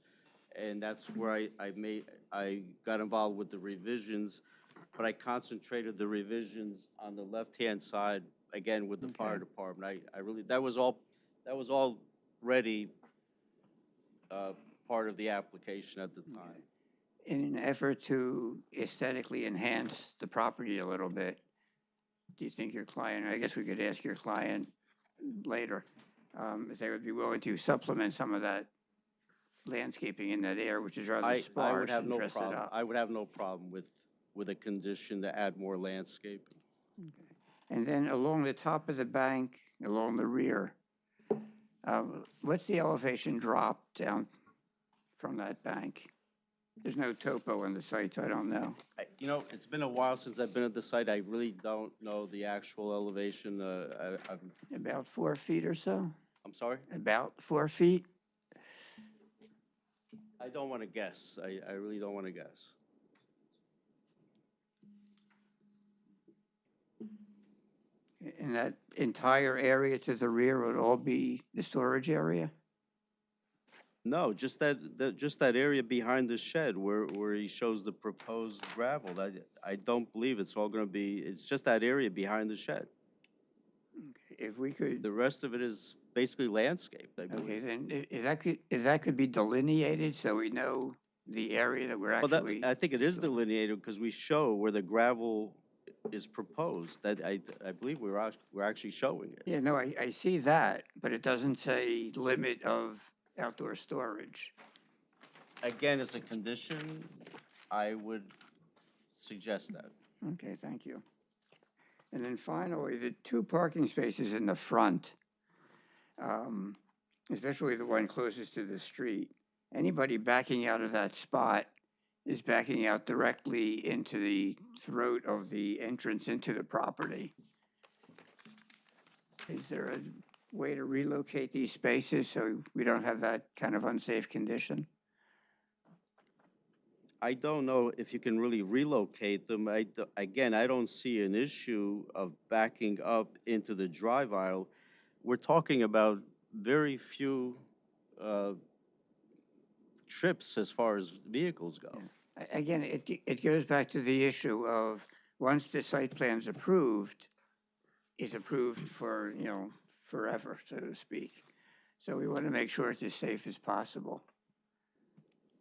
and that's where I got involved with the revisions, but I concentrated the revisions on the left-hand side, again, with the fire department. I really, that was all ready, part of the application at the time. In an effort to aesthetically enhance the property a little bit, do you think your client, I guess we could ask your client later, if they would be willing to supplement some of that landscaping in that area, which is rather I would sparse have and no dress it problem. up? I would have no problem with a condition to add more landscaping. And then along the top of the bank, along the rear, what's the elevation drop down from that bank? There's no topo on the site, so I don't know. It's been a while since I've been at the site. I really don't know the actual elevation. About 4 feet or so? I'm sorry? About 4 feet? I don't want to guess. I really don't want to guess. And that entire area to the rear would all be the storage area? No, just that area behind the shed where he shows the proposed gravel. I don't believe it's all going to be, it's just that area behind the shed. If we could, The rest of it is basically landscaped, I okay, believe. then if that could be delineated so we know the area that we're Well, actually. I think it is delineated because we show where the gravel is proposed. That I believe we're actually showing it. Yeah, no, I see that, but it doesn't say limit of outdoor storage. Again, as a condition, I would suggest that. Okay, thank you. And then finally, the 2 parking spaces in the front, especially the one closest to the street, anybody backing out of that spot is backing out directly into the throat of the entrance into the property. Is there a way to relocate these spaces so we don't have that kind of unsafe condition? I don't know if you can really relocate them. Again, I don't see an issue of backing up into the drive aisle. We're talking about very few trips as far as vehicles go. Again, it goes back to the issue of once the site plan's approved, it's approved for, forever, so to speak. So we want to make sure it's as safe as possible.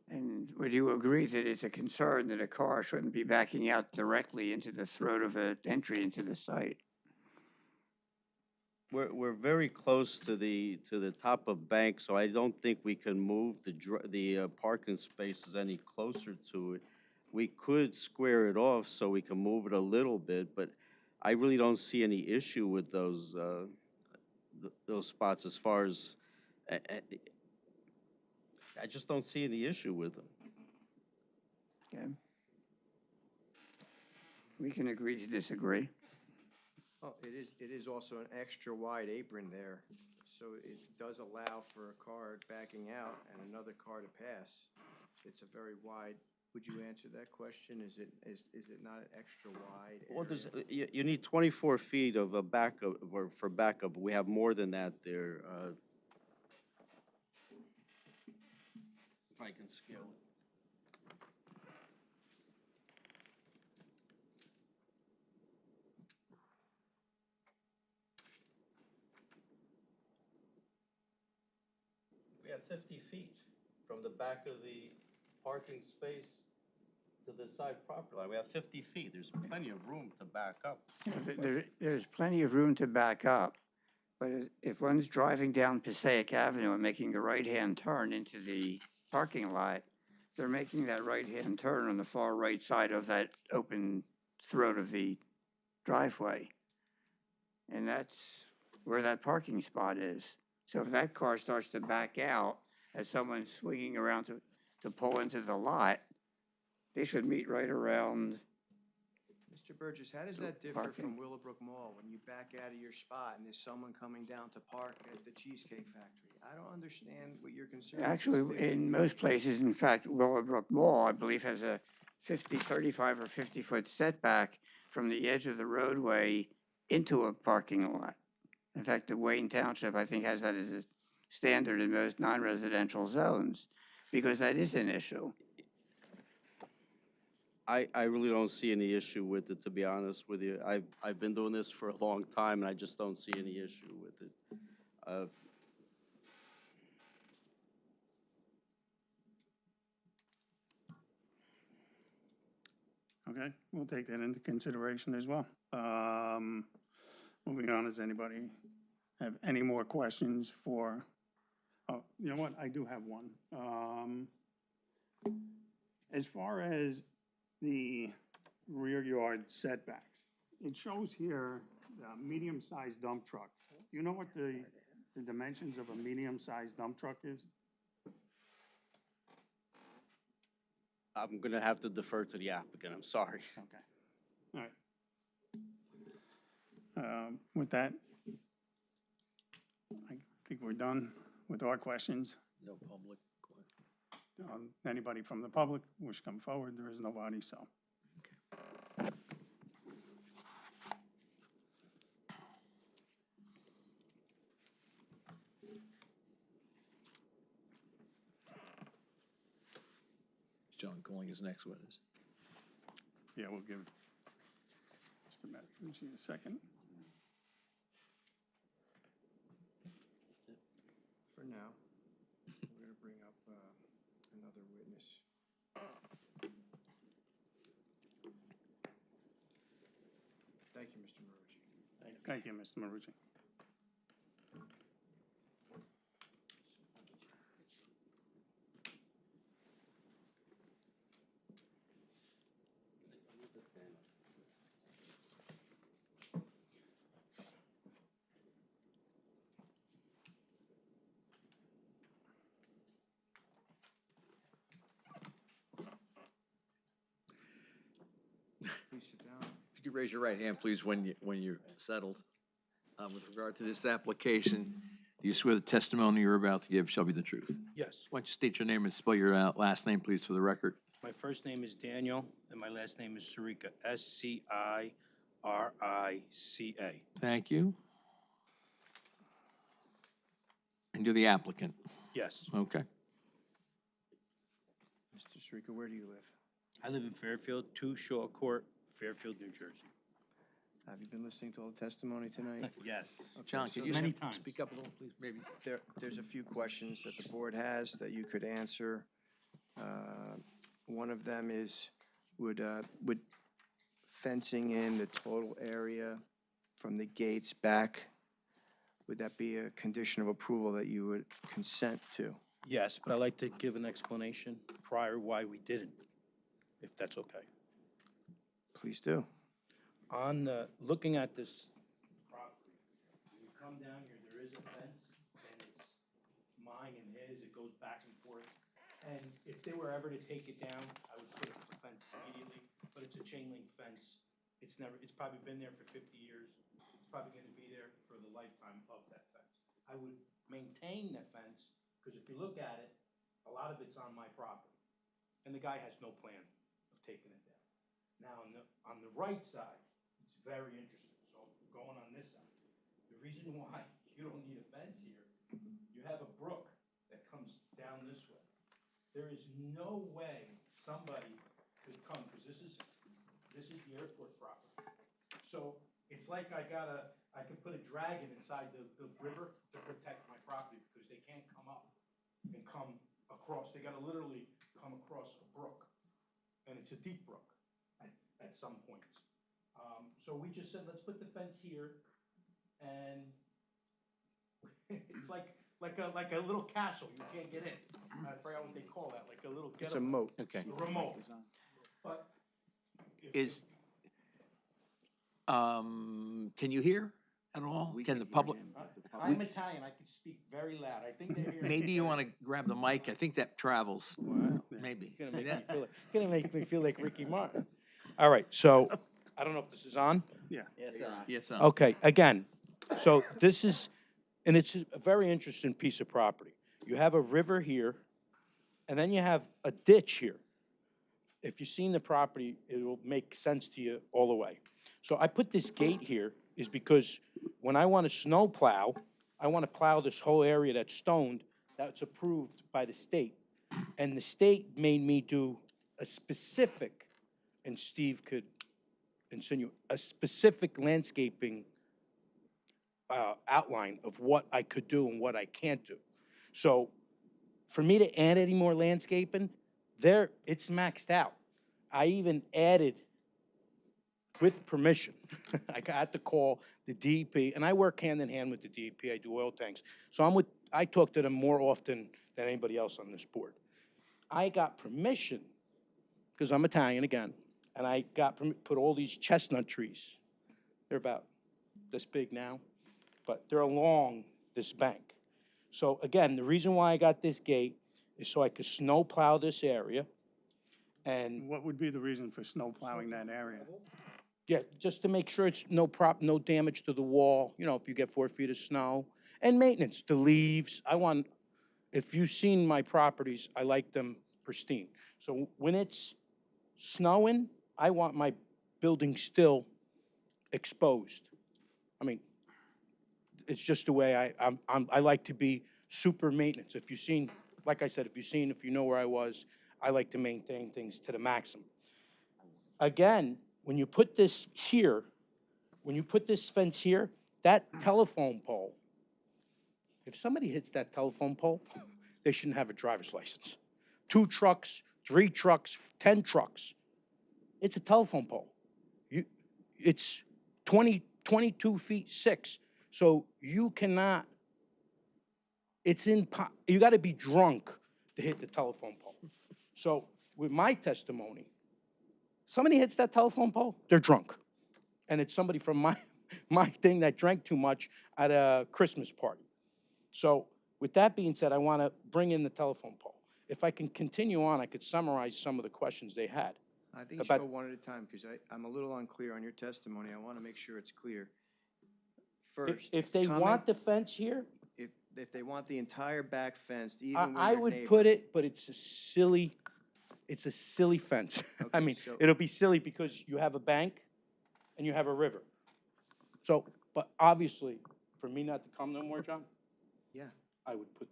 And would you agree that it's a concern that a car shouldn't be backing out directly into the throat of an entry into the site? We're very close to the top of Bank, so I don't think we can move the parking spaces any closer to it. We could square it off so we can move it a little bit, but I really don't see any issue with those spots as far as, I just don't see any issue with them. Okay. We can agree to disagree. Oh, it is also an extra wide apron there, so it does allow for a car backing out and another car to pass. It's a very wide, would you answer that question? Is it not an extra wide Well, area? you need 24 feet of a backup, or for backup. We have more than that there. If I can scale it. We have 50 feet from the back of the parking space to the side property line. We have 50 feet. There's plenty of room to back up. There's plenty of room to back up, but if one's driving down Passaic Avenue and making a right-hand turn into the parking lot, they're making that right-hand turn on the far right side of that open throat of the driveway. And that's where that parking spot is. So if that car starts to back out as someone's swinging around to pull into the lot, they should meet right around. Mr. Burgess, how does that differ from Willowbrook Mall when you back out of your spot and there's someone coming down to park at the Cheesecake Factory? I don't understand what your concern is. Actually, in most places, in fact, Willowbrook Mall, I believe, has a 35 or 50-foot setback from the edge of the roadway into a parking lot. In fact, the Wayne Township, I think, has that as a standard in most non-residential zones, because that is an issue. I really don't see any issue with it, to be honest with you. I've been doing this for a long time, and I just don't see any issue with it. Okay, we'll take that into consideration as well. Moving on, does anybody have any more questions for, oh, you know what, I do have one. As far as the rear yard setbacks, it shows here a medium-sized dump truck. Do you know what the dimensions of a medium-sized dump truck is? I'm gonna have to defer to the applicant, I'm sorry. Okay, all right. With that, I think we're done with our questions. No public. Anybody from the public wish to come forward? There is nobody, so. John calling his next witness. Yeah, we'll give Mr. Mathews a second. For now, we're going to bring up another witness. Thank you, Mr. Marucci. Thank you, Mr. Marucci. Please sit down. If you could raise your right hand, please, when you're settled. With regard to this application, do you swear the testimony you're about to give shall be the truth? Yes. Why don't you state your name and spell your last name, please, for the record? My first name is Daniel, and my last name is Sirica, S-C-I-R-I-C-A. Thank you. And you're the applicant? Yes. Okay. Mr. Sirica, where do you live? I live in Fairfield, 2 Shaw Court, Fairfield, New Jersey. Have you been listening to all the testimony tonight? Yes. John, could you Many speak times. up a little, please, maybe? There's a few questions that the board has that you could answer. One of them is, would fencing in the total area from the gates back, would that be a condition of approval that you would consent to? Yes, but I'd like to give an explanation prior why we didn't, if that's okay. Please do. On, looking at this property, when you come down here, there is a fence, and it's mine and his, it goes back and forth. And if they were ever to take it down, I would put up the fence immediately, but it's a chain link fence. It's probably been there for 50 years. It's probably gonna be there for the lifetime of that fence. I would maintain the fence, because if you look at it, a lot of it's on my property. And the guy has no plan of taking it down. Now, on the right side, it's very interesting. So going on this side, the reason why you don't need a fence here, you have a brook that comes down this way. There is no way somebody could come, because this is the airport property. So it's like I could put a dragon inside the river to protect my property, because they can't come up and come across. They gotta literally come across a brook, and it's a deep brook at some points. So we just said, let's put the fence here, and it's like a little castle, you can't get in. I forgot what they call that, like a little It's get a moat. Okay. a remote. But Is, can you hear at all? We Can the hear public? him, but the I'm public- Italian, I can speak very loud. I think they're here. Maybe you want to grab the mic. I think that travels. Maybe. Gonna See make that? me feel like, gonna make me feel like Ricky Martin. All right, so, I don't know if this is on. Yes, Okay, again, so this is, and it's a very interesting piece of property. You have a river here, and then you have a ditch here. If you've seen the property, it will make sense to you all the way. So I put this gate here is because when I want to snow plow, I want to plow this whole area that's stoned, that's approved by the state. And the state made me do a specific, and Steve could insinuate, a specific landscaping outline of what I could do and what I can't do. So for me to add any more landscaping, it's maxed out. I even added, with permission, I had to call the DEP, and I work hand in hand with the DEP, I do oil tanks. So I talk to them more often than anybody else on this board. I got permission, because I'm Italian again, and I put all these chestnut trees. They're about this big now, but they're along this bank. So again, the reason why I got this gate is so I could snow plow this area. And What would be the reason for snow plowing that area? yeah, just to make sure it's no damage to the wall, you know, if you get 4 feet of snow. And maintenance, the leaves, if you've seen my properties, I like them pristine. So when it's snowing, I want my building still exposed. I mean, it's just the way I like to be super maintenance. If you've seen, like I said, if you know where I was, I like to maintain things to the maximum. Again, when you put this here, when you put this fence here, that telephone pole, if somebody hits that telephone pole, they shouldn't have a driver's license. 2 trucks, 3 trucks, 10 trucks. It's a telephone pole. It's 22 feet 6. So you cannot, you gotta be drunk to hit the telephone pole. So with my testimony, somebody hits that telephone pole, they're drunk. And it's somebody from my thing that drank too much at a Christmas party. So with that being said, I wanna bring in the telephone pole. If I can continue on, I could summarize some of the questions they had. I think you should About- go one at a time, because I'm a little unclear on your testimony. I want to make sure it's clear. First, If they comment- want the fence here, if they want the entire back fenced, even with I your would neighbor. put it, but it's a silly fence. I Okay, mean, so- it'll be silly because you have a bank and you have a river. So, but obviously, for me not to come no more, John, Yeah, I would put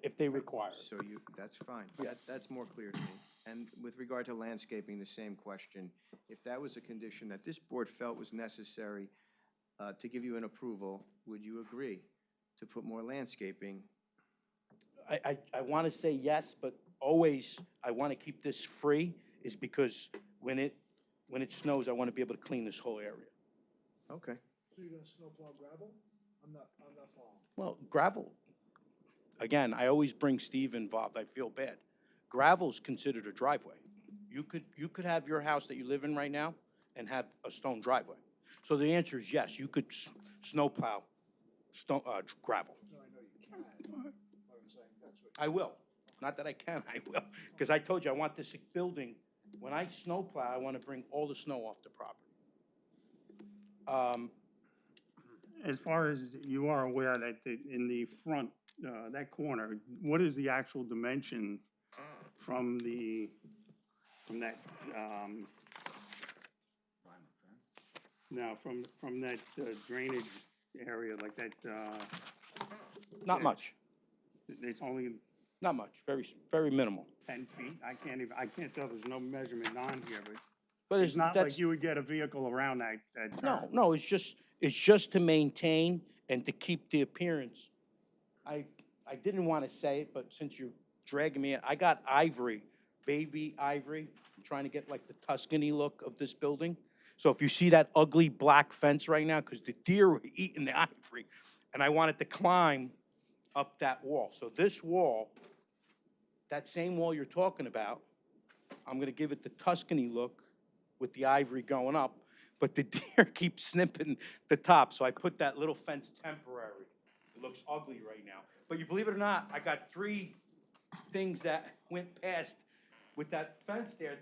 if they require it. so that's fine. Yeah. That's more clear to me. And with regard to landscaping, the same question. If that was a condition that this board felt was necessary to give you an approval, would you agree to put more landscaping? I want to say yes, but always I want to keep this free is because when it snows, I want to be able to clean this whole area. Okay. So you're gonna snowplow gravel? I'm not following. Well, gravel, again, I always bring Steve involved. I feel bad. Gravel's considered a driveway. You could have your house that you live in right now and have a stone driveway. So the answer is yes, you could snowplow gravel. No, I know you can, but I'm saying that's what. I will. Not that I can, I will. Because I told you, I want this building, when I snowplow, I want to bring all the snow off the property. As far as you are aware that in the front, that corner, what is the actual dimension from that, no, from that drainage area, like that, Not much, it's only not much, very minimal. 10 feet? I can't tell, there's no measurement on here, but But it's not like that's- you would get a vehicle around that turn. No, it's just to maintain and to keep the appearance. I didn't want to say it, but since you're dragging me in, I got ivory, baby ivory. I'm trying to get like the Tuscany look of this building. So if you see that ugly black fence right now, because the deer were eating the ivory, and I wanted to climb up that wall. So this wall, that same wall you're talking about, I'm gonna give it the Tuscany look with the ivory going up, but the deer keep snipping the top, so I put that little fence temporary. It looks ugly right now. But you believe it or not, I got 3 things that went past with that fence there,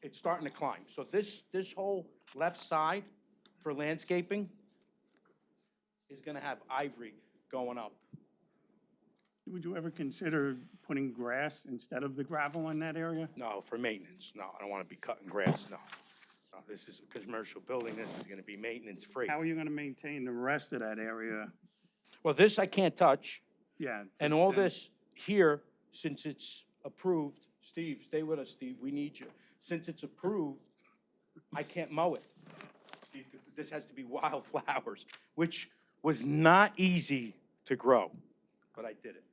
it's starting to climb. So this whole left side for landscaping is gonna have ivory going up. Would you ever consider putting grass instead of the gravel in that area? No, for maintenance, no, I don't wanna be cutting grass, no. No, this is a commercial building, this is gonna be maintenance free. How are you gonna maintain the rest of that area? Well, this I can't touch, Yeah. and all then- this here, since it's approved, Steve, stay with us, Steve, we need you. Since it's approved, I can't mow it. Steve, this has to be wildflowers, which was not easy to grow, but I did it.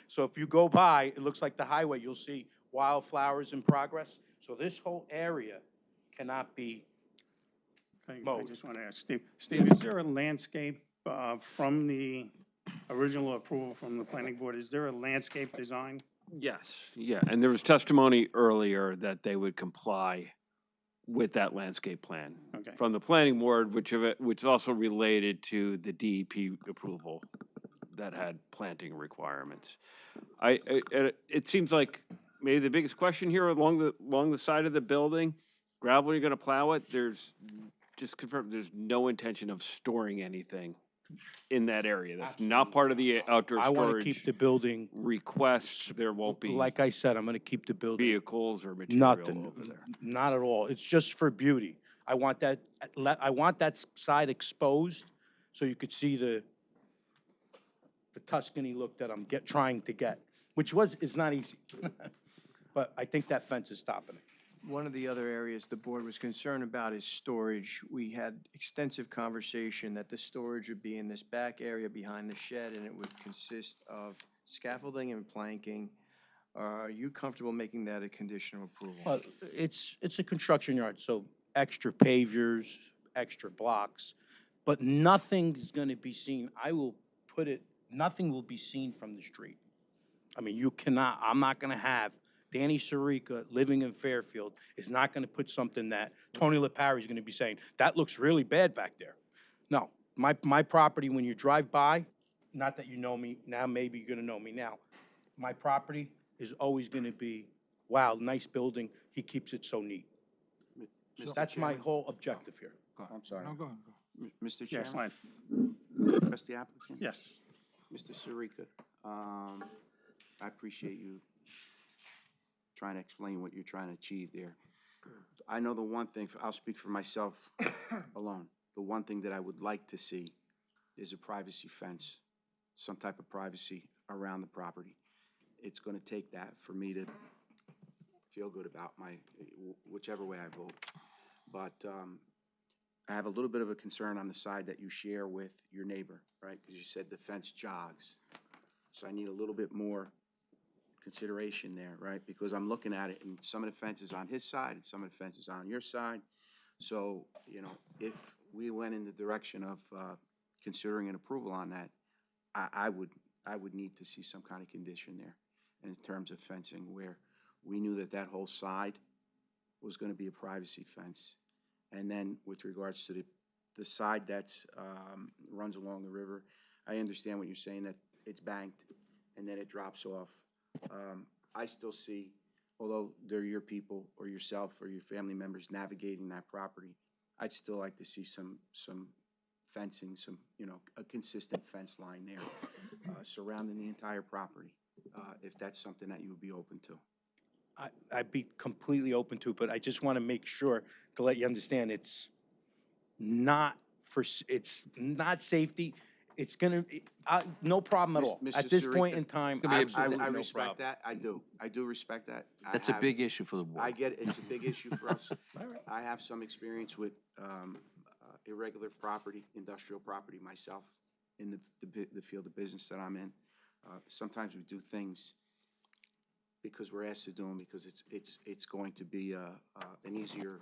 So if you go by, it looks like the highway, you'll see wildflowers in progress. So this whole area cannot be, I mowed. just want to ask Steve. Steve, is there a landscape from the original approval from the planning board? Is there a landscape design? Yes, yeah, and there was testimony earlier that they would comply with that landscape plan Okay. from the planning board, which also related to the DEP approval that had planting requirements. It seems like maybe the biggest question here along the side of the building, gravel, you're gonna plow it, just confirm, there's no intention of storing anything in that area. That's not part of the outdoor I want to keep storage the building, request. There won't be like I said, I'm going to keep the building. vehicles or material Nothing, over there. not at all. It's just for beauty. I want that side exposed so you could see the Tuscany look that I'm trying to get, which is not easy. But I think that fence is stopping it. One of the other areas the board was concerned about is storage. We had extensive conversation that the storage would be in this back area behind the shed, and it would consist of scaffolding and planking. Are you comfortable making that a conditional approval? It's a construction yard, so extra pavers, extra blocks, but nothing's gonna be seen. Nothing will be seen from the street. I mean, I'm not gonna have Danny Sirica, living in Fairfield, is not gonna put something that Tony LaParry's gonna be saying, that looks really bad back there. No, my property, when you drive by, not that you know me, now maybe you're gonna know me now, my property is always gonna be, wow, nice building, he keeps it so neat. That's my whole objective here. I'm sorry. No, go ahead. Mr. Yes, Chairman? Len. Address the applicant? Yes. Mr. Sirica, I appreciate you trying to explain what you're trying to achieve there. I know the one thing, I'll speak for myself alone. The one thing that I would like to see is a privacy fence, some type of privacy around the property. It's gonna take that for me to feel good about whichever way I vote. But I have a little bit of a concern on the side that you share with your neighbor, right? Because you said the fence jogs. So I need a little bit more consideration there, right? Because I'm looking at it, and some of the fence is on his side, and some of the fence is on your side. So, you know, if we went in the direction of considering an approval on that, I would need to see some kind of condition there in terms of fencing, where we knew that that whole side was gonna be a privacy fence. And then with regards to the side that's, runs along the river, I understand what you're saying, that it's banked and then it drops off. I still see, although they're your people or yourself or your family members navigating that property, I'd still like to see some fencing, you know, a consistent fence line there, surrounding the entire property, if that's something that you would be open to. I'd be completely open to it, but I just want to make sure to let you understand it's not it's not safety. It's gonna, no problem at all. At this point in time, gonna be absolutely I no respect problem. that, I do respect that. That's a big issue for the board. I get it, it's a big issue for us. I have some experience with irregular property, industrial property myself, in the field of business that I'm in. Sometimes we do things because we're asked to do them, because it's going to be an easier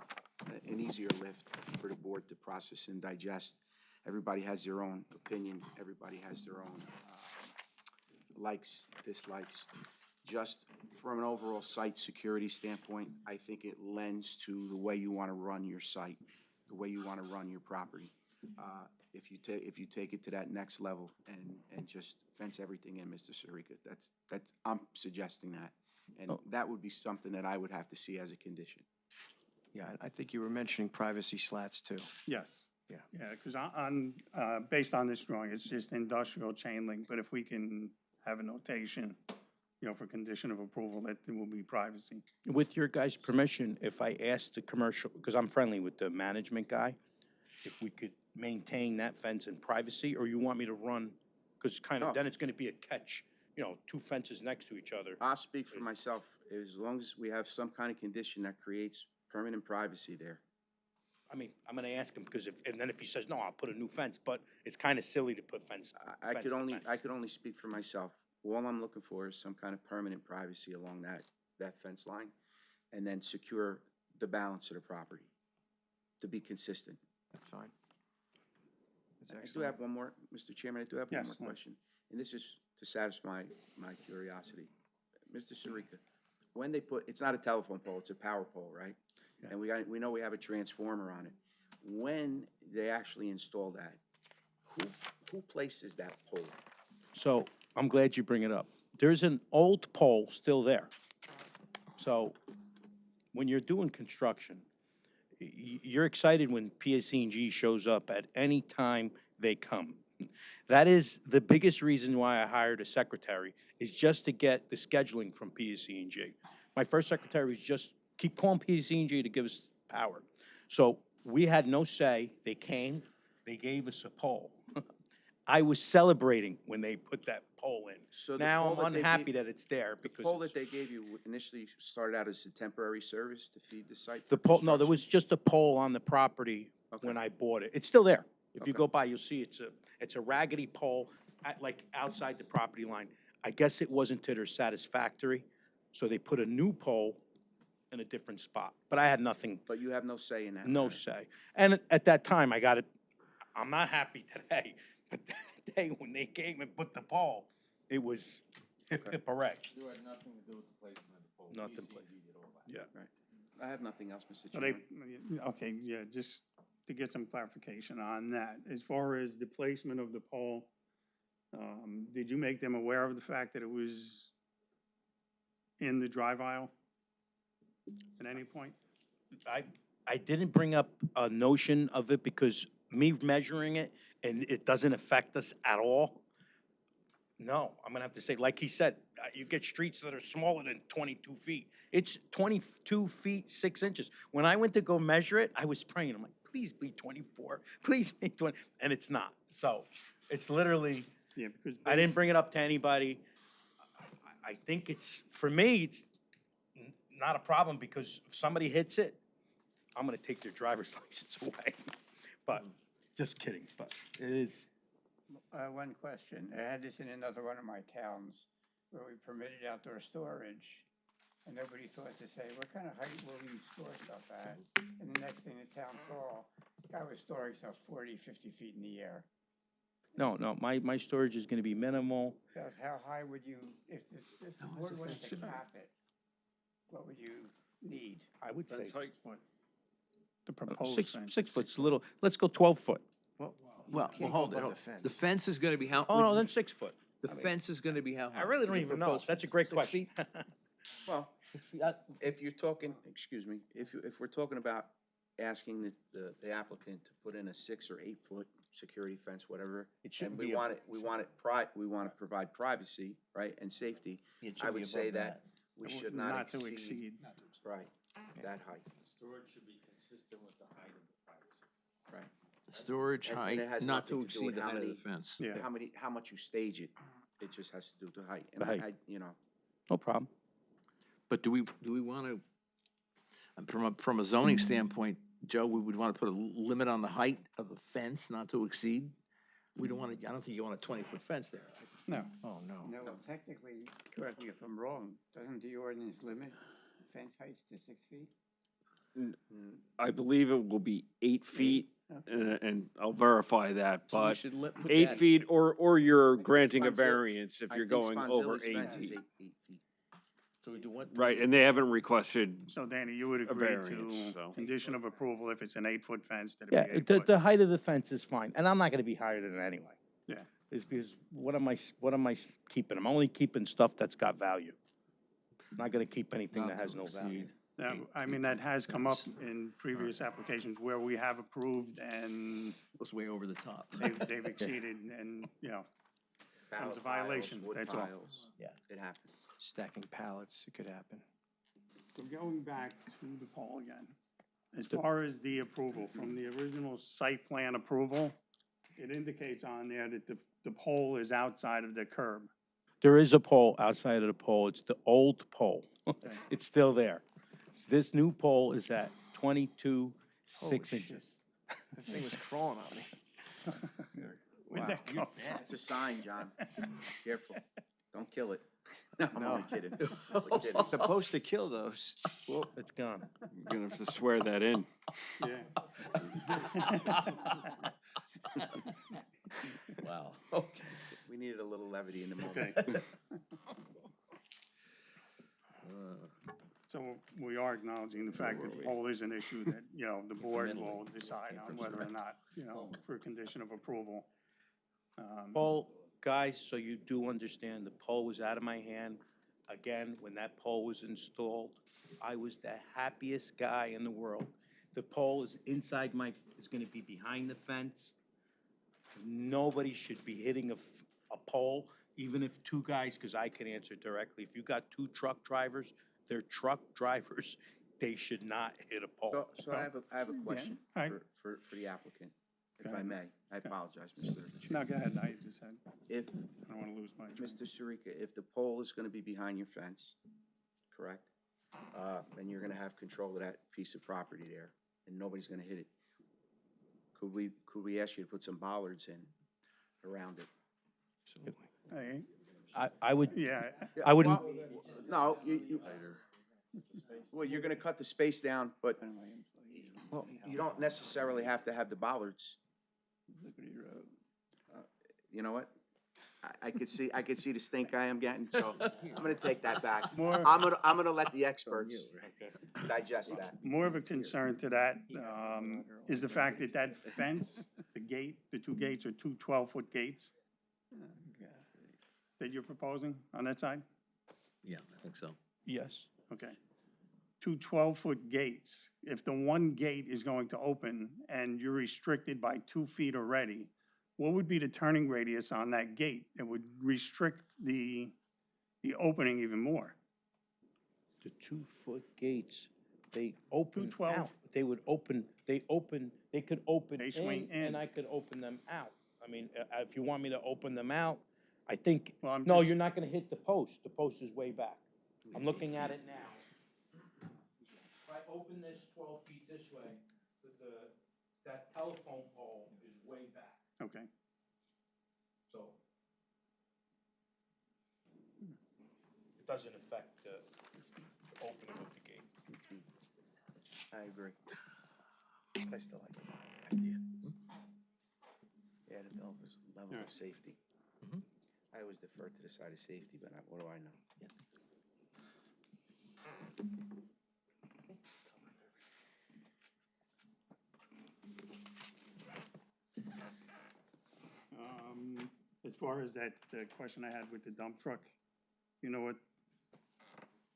lift for the board to process and digest. Everybody has their own opinion, everybody has their own likes, dislikes. Just from an overall site security standpoint, I think it lends to the way you want to run your site, the way you want to run your property. If you take it to that next level and just fence everything in, Mr. Sirica, that's I'm suggesting that. And that would be something that I would have to see as a condition. Yeah, I think you were mentioning privacy slats too. Yes. Yeah. Yeah, because based on this drawing, it's just industrial chain link, but if we can have a notation, you know, for condition of approval, that there will be privacy. With your guys' permission, if I asked the commercial, because I'm friendly with the management guy, if we could maintain that fence in privacy, or you want me to run, because then it's gonna be a catch, you know, two fences next to each other. I'll speak for myself, as long as we have some kind of condition that creates permanent privacy there. I mean, I'm gonna ask him, because and then if he says, no, I'll put a new fence, but it's kind of silly to put fence I fence could to only, fence. I could only speak for myself. All I'm looking for is some kind of permanent privacy along that fence line, and then secure the balance of the property to be consistent. That's fine. That's I do excellent. have one more, Mr. Chairman, I do have one Yes, more yeah. question, and this is to satisfy my curiosity. Mr. Sirica, when they put, it's not a telephone pole, it's a power pole, right? Yeah. And we know we have a transformer on it. When they actually install that, who places that pole? So I'm glad you bring it up. There's an old pole still there. So when you're doing construction, you're excited when PSE&G shows up at any time they come. That is the biggest reason why I hired a secretary, is just to get the scheduling from PSE&G. My first secretary was just keep calling PSE&G to give us power. So we had no say. They came, they gave us a pole. I was celebrating when they put that pole in. So the Now pole I'm that they unhappy gave- that it's there The because pole it's, that they gave you initially started out as a temporary service to feed the site? the for pole, no, there construction? was just a pole on the property Okay. when I bought it. It's still there. If you Okay. go by, you'll see it's a raggedy pole like outside the property line. I guess it wasn't to their satisfactory, so they put a new pole in a different spot. But I had nothing, But you have no say in that? no matter? say. And at that time, I got it, I'm not happy today, but that day when they came and put the pole, it was hip hooray. You had nothing to do with the placement of the pole. Nothing PSE&G did all that. Yeah. I have nothing else, Mr. So they, Chairman. okay, yeah, just to get some clarification on that. As far as the placement of the pole, did you make them aware of the fact that it was in the drive aisle at any point? I didn't bring up a notion of it because me measuring it and it doesn't affect us at all. No, I'm gonna have to say, like he said, you get streets that are smaller than 22 feet. It's 22 feet, 6 inches. When I went to go measure it, I was praying, I'm like, please be 24, please be 20, and it's not. So it's literally, Yeah, because. I didn't bring it up to anybody. I think it's, for me, it's not a problem, because if somebody hits it, I'm gonna take their driver's license away. But, just kidding, but it is, One question. I had this in another one of my towns where we permitted outdoor storage, and nobody thought to say, what kind of height will you store stuff at? And the next thing the town saw, guy was storing stuff 40, 50 feet in the air. no, my storage is gonna be minimal. How high would you, if the board was to cap it, what would you need? I would say The proposed six, fence. 6 foot's a little, let's go 12 foot. Well, can't go hold above it. the fence. The fence is gonna be how? Oh, no, then 6 foot. The fence is gonna be how high? I really don't The even know. proposed That's a fence? great 6 question. feet? Well, 6 feet? if you're talking, excuse me, if we're talking about asking the applicant to put in a 6 or 8 foot security fence, whatever, It shouldn't and be we want to provide privacy, right, and safety, It I should be would say above that we should not to exceed, exceed. right, that height, Storage should be consistent with the height of the privacy. right. Storage And height, it has not to nothing to do with exceed the how height of many- the fence. Yeah. How much you stage it, it just has to do with the height. And The height. I, you know, No problem. But do we want to, from a zoning standpoint, Joe, we would want to put a limit on the height of the fence, not to exceed? We don't want to, I don't think you want a 20-foot fence there. No. Oh, no. No, well, technically, correct me if I'm wrong, doesn't the ordinance limit fence heights to 6 feet? I believe it will be 8 feet, and I'll verify that, So we but should put 8 that- feet, or you're think granting a Sponzil- variance if I you're think going over Sponzilli's 8 fence is feet. 8 feet. So we do what? Right, and they haven't requested, So Danny, you would A agree variance, to so. condition of approval if it's an 8-foot fence, that Yeah, it be 8 the, foot? the height of the fence is fine, and I'm not gonna be higher than it anyway. Yeah. It's because, what am I keeping? I'm only keeping stuff that's got value. I'm not gonna keep anything that has no value. That, I mean, that has come up in previous applications where we have approved and Goes way over the top. they've exceeded and, you know, Ballot a violation, piles, wood that's all. piles. Yeah. It happens. Stacking pallets, it could happen. So going back to the poll again, as far as the approval, from the original site plan approval, it indicates on there that the pole is outside of the curb. There is a pole outside of the pole. It's the old pole. It's still there. This new pole is at 22, 6 inches. The thing was crawling on me. Where'd that come It's a sign, John. Careful. Don't kill it. No, I'm only kidding. Only kidding. It's supposed to kill those. Well, it's gone. you're gonna have to swear that in. Yeah. Wow. Okay. We needed a little levity in the moment. Okay. So we are acknowledging the fact that the poll is an issue that, you know, the board will decide on whether or not, you know, for condition of approval. Pole, guys, so you do understand, the pole was out of my hand. Again, when that pole was installed, I was the happiest guy in the world. The pole is inside is gonna be behind the fence. Nobody should be hitting a pole, even if 2 guys, because I can answer directly. If you got 2 truck drivers, they're truck drivers, they should not hit a pole. So I have a question all right. for the applicant, if Go I ahead. may. I apologize, Mr. Chair. No, go ahead, I just said, If, I don't want to lose my train. Mr. Sirica, if the pole is gonna be behind your fence, correct? And you're gonna have control of that piece of property there, and nobody's gonna hit it, could we ask you to put some bollards in around it? Hey, I would, yeah, I wouldn't, Well, no, well, you're gonna cut the space down, but you don't necessarily have to have the bollards. You know what? I could see the stink I am getting, so I'm gonna take that back. More- I'm gonna let the experts digest that. more of a concern to that is the fact that that fence, the gate, the 2 gates are 2 12-foot gates that you're proposing on that side? Yeah, I think so. yes. Okay. 2 12-foot gates. If the one gate is going to open and you're restricted by 2 feet already, what would be the turning radius on that gate that would restrict the opening even more? The 2-foot gates, they open 212. out. They could open They swing in, and in. I could open them out. I mean, if you want me to open them out, I think, Well, I'm no, just- you're not gonna hit the post. The post is way back. I'm looking at it now. I open this 12 feet this way, that telephone pole is way back, Okay. so it doesn't affect the opening of the gate. I agree. I still like the idea. Add a level Yeah. of safety. I always defer to the side of safety, but what do I know? As far as that question I had with the dump truck, you know what,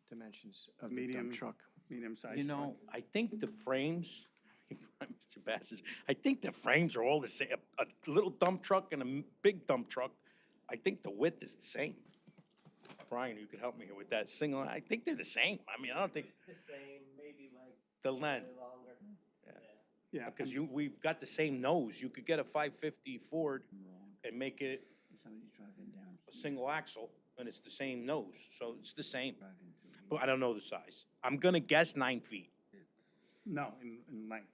Dimensions of the medium dump truck. medium size? You know, I think the frames, Mr. Bassett, I think the frames are all the same. A little dump truck and a big dump truck, I think the width is the same. Brian, you could help me here with that single, I think they're the same. I mean, I don't think The same, maybe like the length, slightly longer. Yeah, because we've got the same nose. You could get a 550 Ford and make it a single axle, and it's the same nose, so it's the same. But I don't know the size. I'm gonna guess 9 feet. no, in length.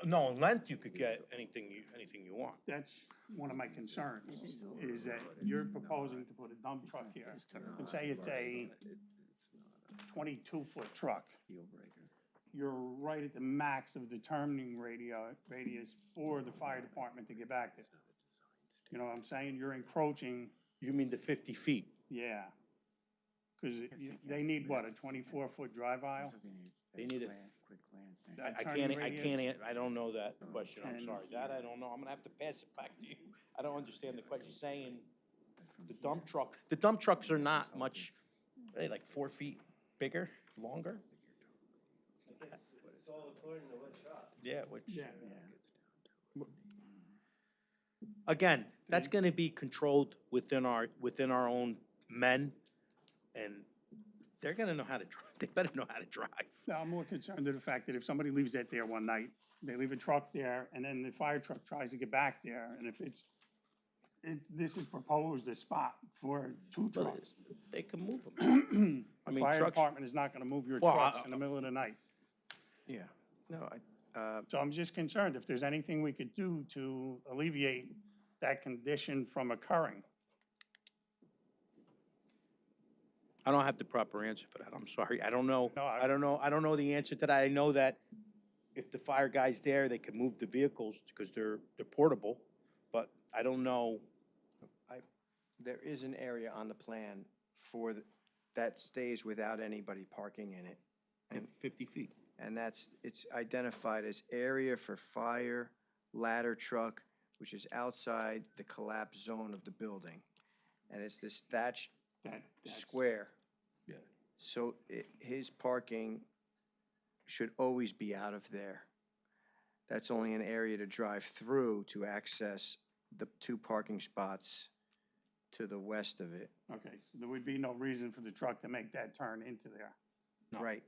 No, in length, you could get anything you want. That's one of my concerns, is that you're proposing to put a dump truck here, and say it's a 22-foot truck. You're right at the max of the turning radius for the fire department to get back there. You know what I'm saying? You're encroaching, You mean the 50 feet? yeah. Because they need what, a 24-foot drive aisle? They need it. That I turning can't, radius? I don't know that question, I'm And- sorry, that I don't know, I'm gonna have to pass it back to you. I don't understand the question, saying the dump trucks are not much, like 4 feet bigger, longer? I guess it's all according to what shop. Yeah, which, Yeah. again, that's gonna be controlled within our own men, and they're gonna know how to drive, they better know how to drive. No, I'm more concerned with the fact that if somebody leaves that there one night, they leave a truck there, and then the fire truck tries to get back there, and if this is proposed a spot for 2 Well, trucks. They can move them. I The mean, fire trucks- department is not gonna move your Well, trucks in the middle of the night. Yeah. No, So I'm just concerned if there's anything we could do to alleviate that condition from occurring. I don't have the proper answer for that, I'm sorry, I don't know, No, I don't know the answer to that. I know that if the fire guy's there, they can move the vehicles because they're portable, but I don't know. there is an area on the plan that stays without anybody parking in it. And 50 feet. And it's identified as area for fire ladder truck, which is outside the collapse zone of the building. And it's this thatched That's square. Yeah. So his parking should always be out of there. That's only an area to drive through to access the 2 parking spots to the west of it. Okay, so there would be no reason for the truck to make that turn into there. Right.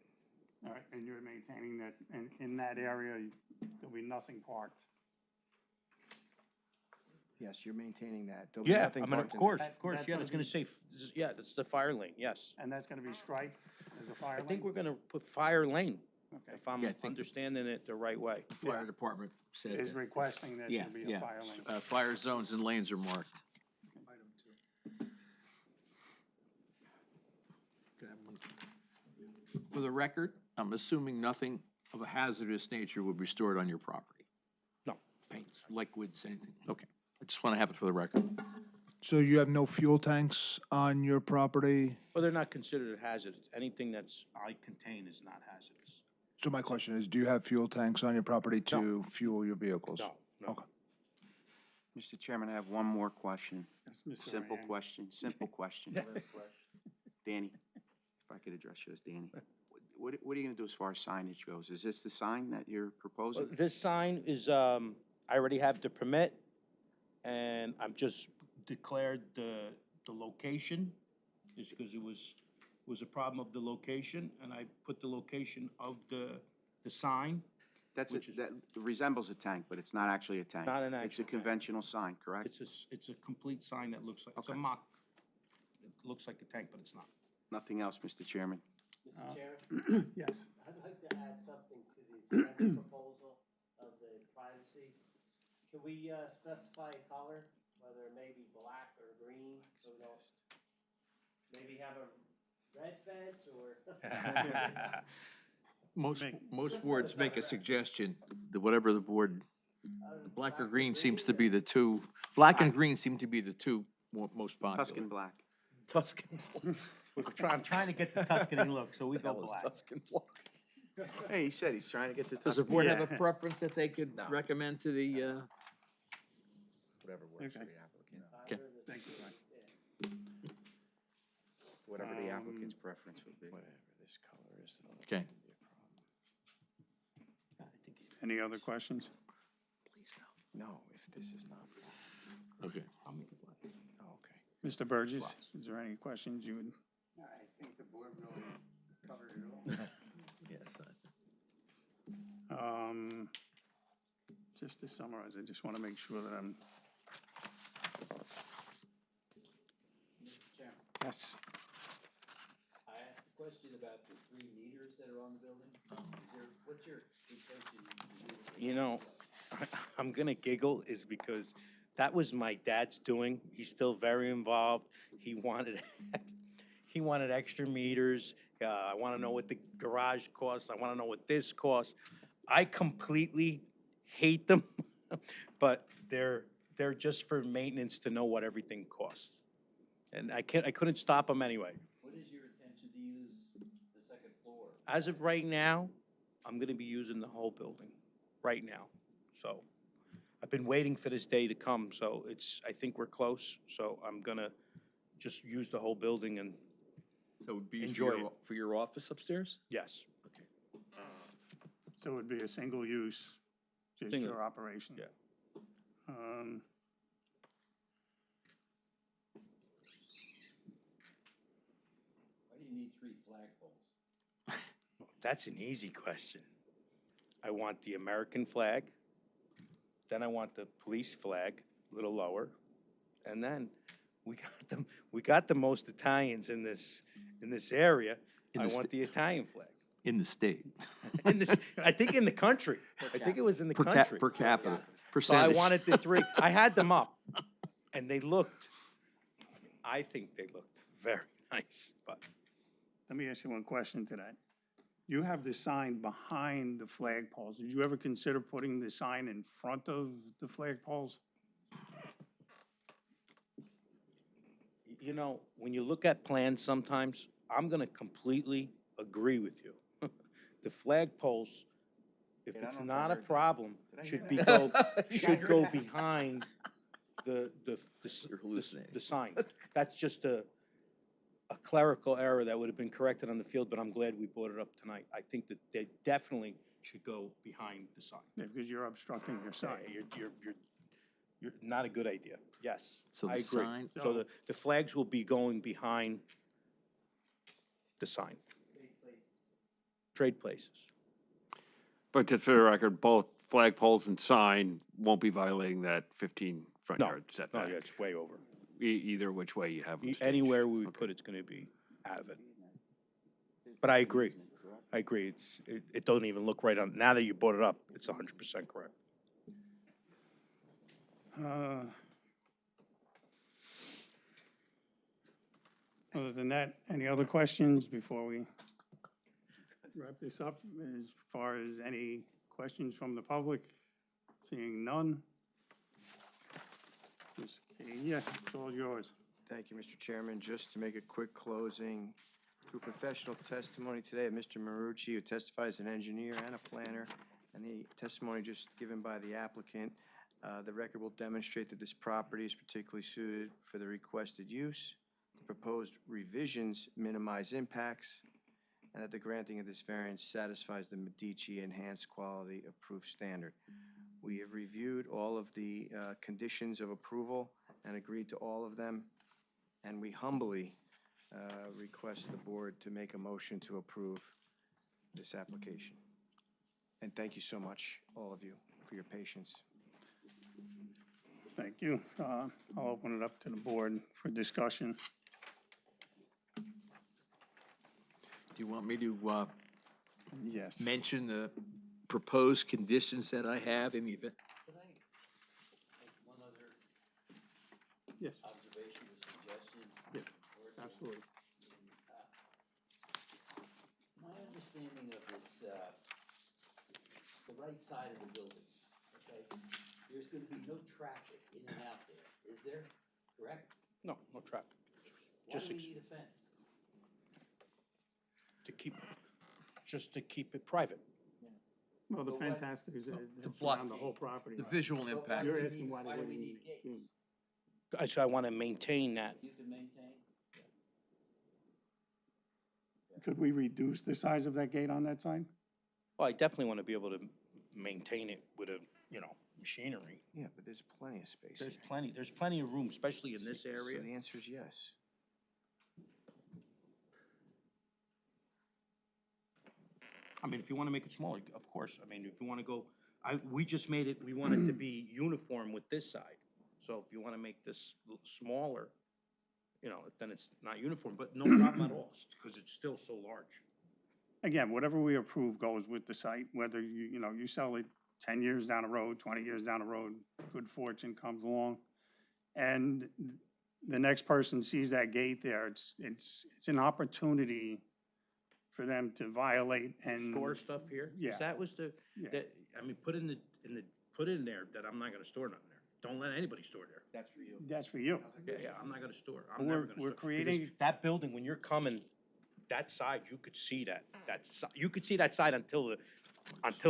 All right, and you're maintaining that in that area, there'll be nothing parked. Yes, you're maintaining that. There'll be Yeah, nothing I mean, parked of in course, there. That's yeah, gonna it's gonna be- say, yeah, that's the fire lane, yes. And that's gonna be striped as a fire I lane? think we're gonna put fire lane, Okay, if I'm Yeah, I think- understanding it the right way. Fire department said is that. requesting that Yeah, there be a yeah. fire lane. Fire zones and lanes are marked. Can I have one? For the record, I'm assuming nothing of a hazardous nature would be stored on your property? No. Paints, liquids, anything? Okay. I just want to have it for the record. So you have no fuel tanks on your property? Well, they're not considered hazardous. Anything that's I contain is not hazardous. So my question is, do you have fuel tanks on your property to fuel your vehicles? No, no. Okay. Mr. Chairman, I have one more question. That's Mr. Simple Ryan. question, simple question. Danny, if I could address you as Danny. What are you gonna do as far as signage goes? Is this the sign that you're proposing? This sign is, I already have the permit, and I'm just declared the location, is because it was a problem of the location, and I put the location of the sign. That which resembles a tank, but it's not actually a tank. Not an It's a actual tank. conventional sign, correct? It's a complete sign that looks like, it's a Okay. mock, it looks like a tank, but it's not. Nothing else, Mr. Chairman. Mr. Chairman, Yes. I'd like to add something to the fence proposal of the privacy. Can we specify a color, whether it may be black or green, so we don't maybe have a red fence or? Most boards make a suggestion, that whatever the board, black or green seems to be the two, black and green seem to be the two most popular. Tuscan black. Tuscan. I'm trying to get the Tuscany look, so we go That was black. Tuscan black. Hey, he said he's trying to get the Does the Tuscan. board have Yeah. a preference that they could No. recommend to the, Whatever works for Okay. the applicant. Okay. Thank you, Frank. Whatever the applicant's preference would be. Whatever this color is. okay. Any other questions? No, if this is not, Okay. I'll make it black. Oh, okay. Mr. Burgess, is there any questions you would? I think the board really covered it all. Yes. Just to summarize, I just want to make sure that I'm. Mr. Chairman, Yes. I asked a question about the 3 meters that are on the building. What's your intention to do? You know, I'm gonna giggle is because that was my dad's doing. He's still very involved. He wanted, he wanted extra meters. I wanna know what the garage costs. I wanna know what this costs. I completely hate them, but they're just for maintenance to know what everything costs. And I couldn't stop them anyway. What is your intention to use the second floor? As of right now, I'm gonna be using the whole building, right now. So, I've been waiting for this day to come, so I think we're close. So I'm gonna just use the whole building and, So it would be Enjoy it. for your office upstairs? yes. So it would be a single use, just Single, your operation? yeah. Why do you need 3 flagpoles? That's an easy question. I want the American flag, then I want the police flag, a little lower, and then we got the most Italians in this area. In I the want the Italian flag. In the state. In this, I think in the country. I think it was in the country. Per capita, So I percentage. wanted the 3. I had them up, and I think they looked very nice, but Let me ask you one question to that. You have the sign behind the flagpoles. Did you ever consider putting the sign in front of the flagpoles? you know, when you look at plans sometimes, I'm gonna completely agree with you. The flagpoles, if Yeah, I it's don't know if I not a heard that. problem, Did I should hear be that? should go behind the You're hallucinating. the sign. That's just a clerical error that would have been corrected on the field, but I'm glad we brought it up tonight. I think that they definitely should go behind the sign. Yeah, because you're obstructing your sign. You're not a good idea. Yes, So I the agree. sign- So the flags will be going behind the sign. Trade places. But just for the record, both flagpoles and sign won't be violating that 15 front No, yard no, setback. yeah, it's way over. Either which way you have them staged. Anywhere we put it's gonna be out of it. But I agree. I agree. It doesn't even look right on, now that you brought it up, it's 100% correct. Other than that, any other questions before we wrap this up? As far as any questions from the public? Seeing none? Ms. Yeah, it's all yours. Thank you, Mr. Chairman. Just to make a quick closing, through professional testimony today of Mr. Marucci, who testifies as an engineer and a planner, and the testimony just given by the applicant, the record will demonstrate that this property is particularly suited for the requested use. The proposed revisions minimize impacts, and that the granting of this variance satisfies the Medici Enhanced Quality of Proof standard. We have reviewed all of the conditions of approval and agreed to all of them, and we humbly request the board to make a motion to approve this application. And thank you so much, all of you, for your patience. Thank you. I'll open it up to the board for discussion. Do you want me to, Yes. mention the proposed conditions that I have in the event? Could I make one other Yes, observation or suggestion? Yeah, Or two? absolutely. My understanding of this, the right side of the building, okay? There's gonna be no traffic in and out there, is there? Correct? No, no traffic. Why Just do we ex- need a fence? just to keep it private. Well, the But fence what- has to To block surround the whole property. the line. visual But impact. You're do we asking need- why they do we wouldn't need gates? So I want to maintain that. You can maintain? Could we reduce the size of that gate on that side? Well, I definitely want to be able to maintain it with a, machinery. Yeah, but there's plenty of space There's here. plenty of room, especially in this So area. the answer is yes. I mean, if you want to make it smaller, of course. I mean, if you want to go, we just made it, we want it to be uniform with this side. So if you want to make this smaller, then it's not uniform, but no problem at all, because it's still so large. Again, whatever we approve goes with the site, whether you sell it 10 years down the road, 20 years down the road, good fortune comes along. And the next person sees that gate there, it's an opportunity for them to violate and. Store stuff here? 'Cause Yeah. that was Yeah. put in there that I'm not gonna store nothing there. Don't let anybody store there. That's for you. That's for you. Yeah, I'm not gonna store. But I'm never gonna store. we're Because creating- that building, when you're coming, that side, you could see that. You could see that side until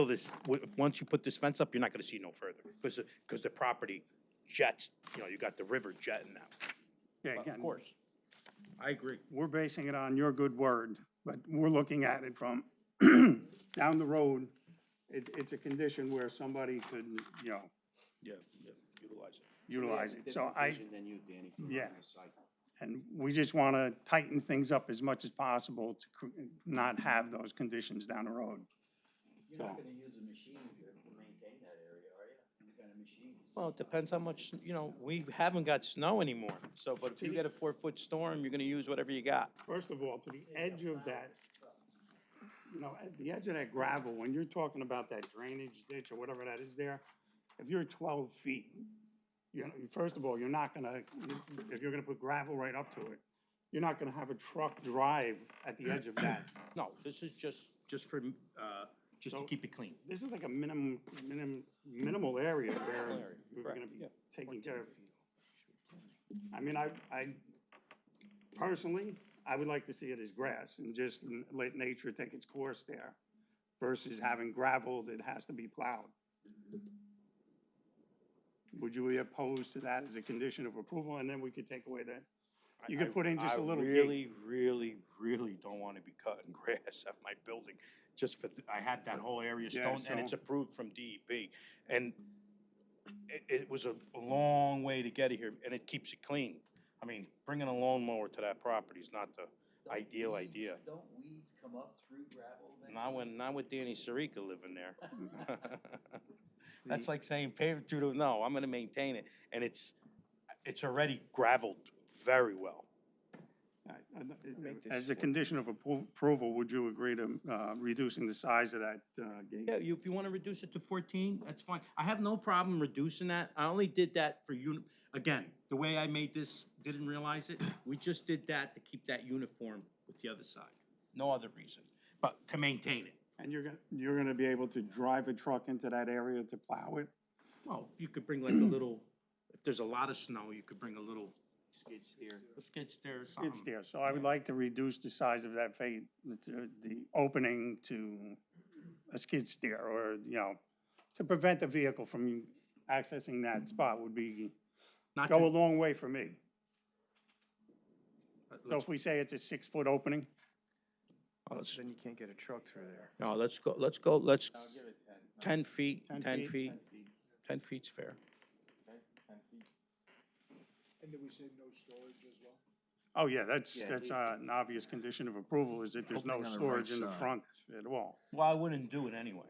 this, once you put this fence up, you're not gonna see no further. Because the property jets, you got the river jetting now. Yeah, But again, Of course. I agree. we're basing it on your good word, but we're looking at it from down the road. It's a condition where somebody could, Yeah, utilize it. utilize it. So Different I, vision than you, Danny, from Yeah. on this site. and we just want to tighten things up as much as possible to not have those conditions down the road. You're not gonna use a machine here to maintain that area, are you? What kind of machine? Well, it depends how much, we haven't got snow anymore. So, but if you get a 4-foot storm, you're gonna use whatever you got. First of all, to the edge of that, at the edge of that gravel, when you're talking about that drainage ditch or whatever that is there, if you're 12 feet, first of all, you're not gonna, if you're gonna put gravel right up to it, you're not gonna have a truck drive at the edge of that. No, this is just for, just to So- keep it clean. This is like a minimal area where area, you're correct, gonna be yeah. taking care of. I mean, I personally, I would like to see it as grass and just let nature take its course there versus having gravel that has to be plowed. Would you be opposed to that as a condition of approval? And then we could take away that. You could put in just a little I gate. really, really, really don't want to be cutting grass at my building, just for, I had that whole area Yeah, stoned, and it's so- approved from DEP. And it was a long way to get it here, and it keeps it clean. I mean, bringing a lawnmower to that property is not the ideal idea. Don't weeds come up through gravel eventually? Not with Danny Sirica living there. That's like saying pave it through the, no, I'm gonna maintain it, and it's already gravelled very well. As a condition of approval, would you agree to reducing the size of that gate? Yeah, if you wanna reduce it to 14, that's fine. I have no problem reducing that. I only did that for again, the way I made this, didn't realize it. We just did that to keep that uniform with the other side. No other reason, but to maintain it. And you're gonna be able to drive a truck into that area to plow it? Well, you could bring like a little, if there's a lot of snow, you could bring a little Skid steer. skid steer or something. It's there, so I would like to reduce the size of that the opening to a skid steer, or, to prevent the vehicle from accessing that spot would be, Not go a to- long way for me. So let's- if we say it's a 6-foot opening, Then you can't get a truck through there. No, let's 10 feet, 10 10 feet. feet. 10 feet's fair. And did we say no storage as well? oh yeah, that's Yeah, an obvious condition of approval, is that there's no Opening on the storage right in the side. front at all. Well, I wouldn't do it anyway.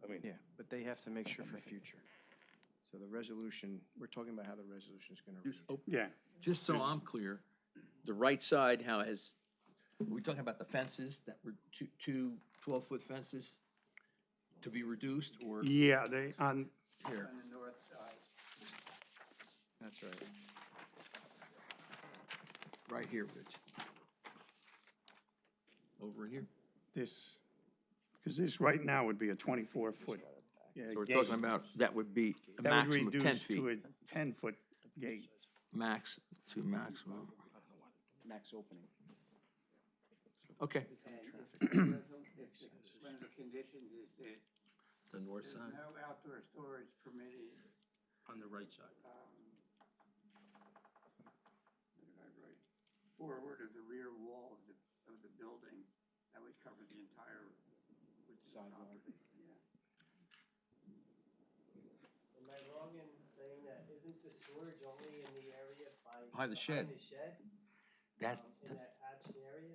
I mean, Yeah, but they have to make sure for future. So the resolution, we're talking about how the resolution is gonna read. Yeah, Just so I'm clear, the right side how has Are we talking about the fences that were two 12-foot fences to be reduced, or Yeah, they, on, here? On the north side. That's right. Right here, Rich. Over in here? this, because this right now would be a 24-foot. So we're talking about, that would be a That would maximum of 10 reduce feet. to a 10-foot gate. Max to maximum. Max opening. Okay. One of the conditions is that The north there's side. no outdoor storage permitted. On the right side. What did I write? Forward of the rear wall of the building, that would cover the entire property, yeah. Am I wrong in saying that, isn't the storage only in the area Behind the shed. behind the shed? That's, In that hatched area?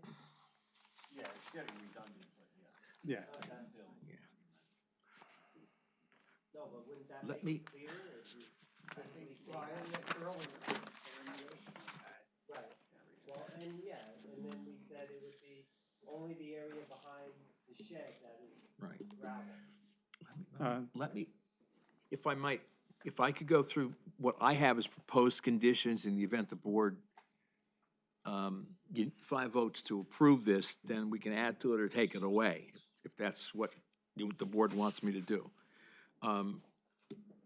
Yeah, it's getting redundant, but yeah. Yeah. Okay. yeah. No, but wouldn't that Let make me- it clearer if you simply say Well, I that? had that earlier, delineation of that. Right, well, and yeah, and then we said it would be only the area behind the shed that is Right. gravel. Let me, if I might, if I could go through what I have as proposed conditions in the event the board get 5 votes to approve this, then we can add to it or take it away, if that's what the board wants me to do.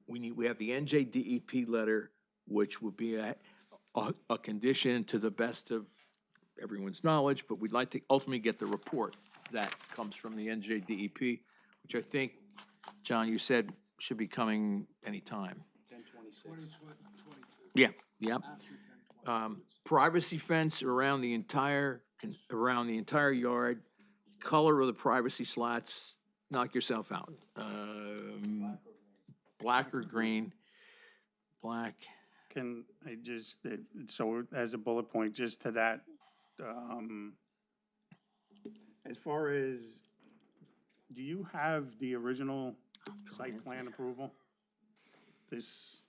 We have the NJDEP letter, which would be a condition to the best of everyone's knowledge, but we'd like to ultimately get the report that comes from the NJDEP, which I think, John, you said should be coming anytime. 1026. Yeah, yep. Privacy fence around the entire yard, color of the privacy slots, knock yourself out. Black or green, black. Can I just, so as a bullet point, just to that, as far as, do you have the original site plan approval? This,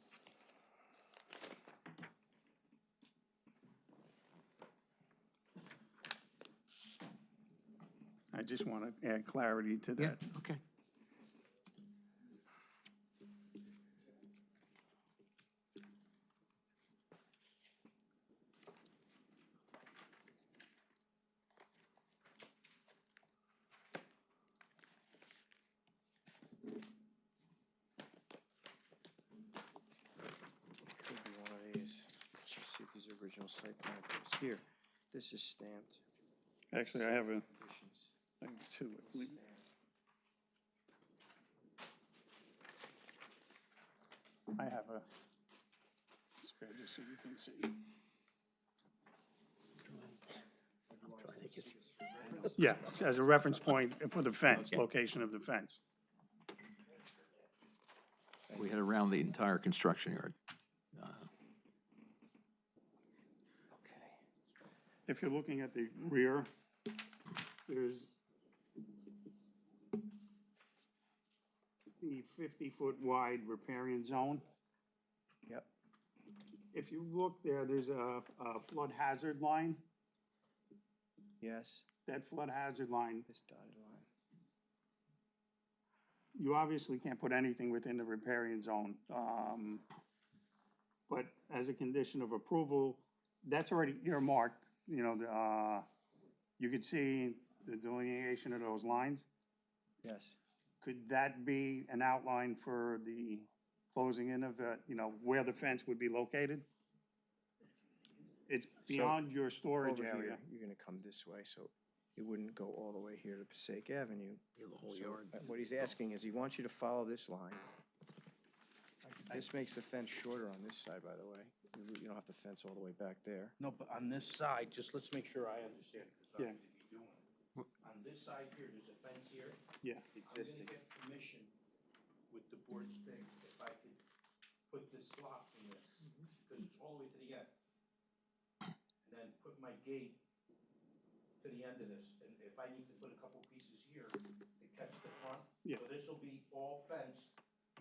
I just want to add clarity to Yeah, that. okay. Could be one of these. Let's just see if these are original site plan approval. Here, this is stamped. Actually, I have a, Conditions. like two. I have a spare just so you can see. Yeah, as a reference point for the fence, Okay. location of the fence. We had around the entire construction yard. Okay. If you're looking at the rear, there's the 50-foot wide riparian zone. Yep. If you look there, there's a flood hazard line. Yes, That flood hazard line, this dotted line. you obviously can't put anything within the riparian zone. But as a condition of approval, that's already earmarked, you know, you could see the delineation of those lines. Yes. Could that be an outline for the closing in of, you know, where the fence would be located? It's beyond your storage Over area. here, you're gonna come this way, so it wouldn't go all the way here to Passaic Avenue. The whole So, yard. what he's asking is he wants you to follow this line. This makes the fence shorter on this side, by the way. You don't have to fence all the way back there. No, but on this side, just let's make sure I understand, because Yeah. I'm gonna be doing it. On this side here, there's a fence here. Yeah. I'm gonna get permission with the board's thing, if I could put the slots in this, because it's all the way to the end. And then put my gate to the end of this, and if I need to put a couple pieces here to catch the front. Yeah. So this'll be all fenced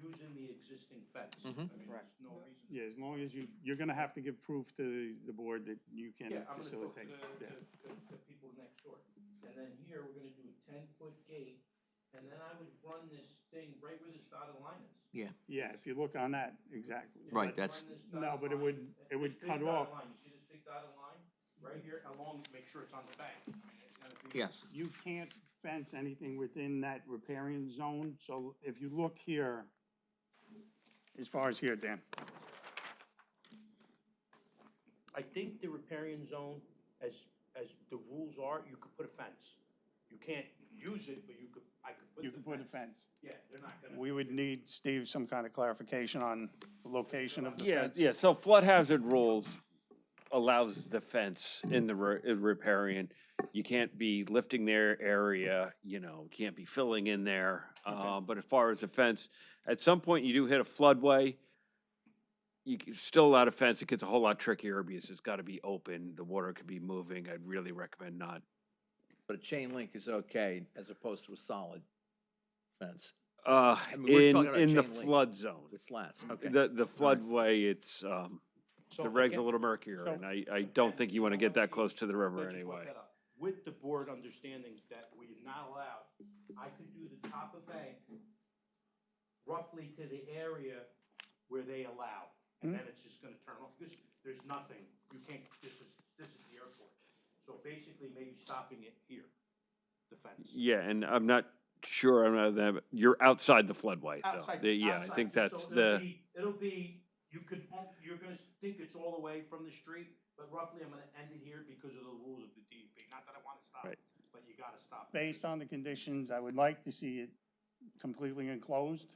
using the existing fence. I Mhm. mean, there's no reason. Yeah, as long as you're gonna have to give proof to the board that you can Yeah, I'm gonna talk to facilitate. Yeah. the people next door. And then here, we're gonna do a 10-foot gate, and then I would run this thing right where this dotted line is. Yeah, Yeah, if you look on that, exactly. Right, But- that's- Run this No, dotted but it line, would, and it would this big cut dotted off. line, You see this big dotted line, right here, along, make sure it's on the bank. I mean, it's gonna be. yes. You can't fence anything within that riparian zone, so if you look here, as far as here, Dan, I think the riparian zone, as the rules are, you could put a fence. You can't use it, but I could put you the can put a fence. fence. Yeah, they're not gonna. We would need, Steve, some kind of clarification on the location of the Yeah, fence. yeah, so flood hazard rules allows the fence in the riparian. You can't be lifting their area, you know, can't be filling in there. But as far as the fence, at some point you do hit a floodway, still allow a fence, it gets a whole lot trickier because it's gotta be open, the water could be moving, I'd really recommend not. But a chain link is okay as opposed to a solid fence mean, we're In, talking about in the chain link. flood zone. with slats, okay. The floodway, it's, So the reg's a again- little murkier, so- and I don't think you wanna get that close to the river Glad you brought anyway. that up. With the board understanding that we're not allowed, I could do the top of bank roughly to the area where they allow. And then it's just gonna turn off, because there's nothing, you can't, this is the airport. So basically, maybe stopping it here, the fence. Yeah, and I'm not sure, you're outside the floodway, though. Outside, Yeah, I outside, think so that's It'll be, you're gonna think it's all the way from the street, but roughly I'm gonna end it here because of the rules of the DEP. Not that I wanna stop, Right. but you gotta stop. Based on the conditions, I would like to see it completely enclosed.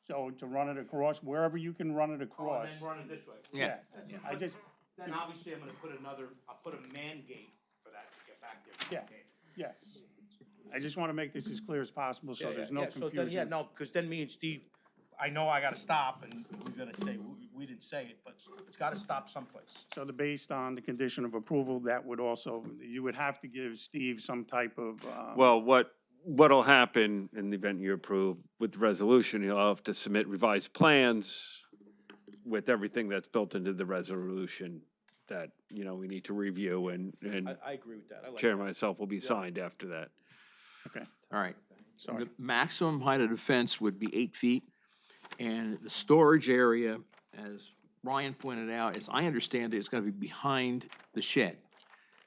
So to run it across, wherever you can run it Oh, across. and then run it this way. Yeah. That's- I just, Then obviously I'm gonna put I'll put a man gate for that to get back there. Yeah. yes. I just want to make this as clear as possible, so Yeah, there's yeah, no yeah. So then, yeah, confusion. no, because then me and Steve, I know I gotta stop, and we're gonna say, we didn't say it, but it's gotta stop someplace. So based on the condition of approval, that would also, you would have to give Steve some type of, well, what'll happen in the event you approve with the resolution, you'll have to submit revised plans with everything that's built into the resolution that, you know, we need to review, and I agree with that. I like Chair and that. myself will be signed after that. okay, All right. sorry. The maximum height of the fence would be 8 feet, and the storage area, as Ryan pointed out, as I understand it, is gonna be behind the shed.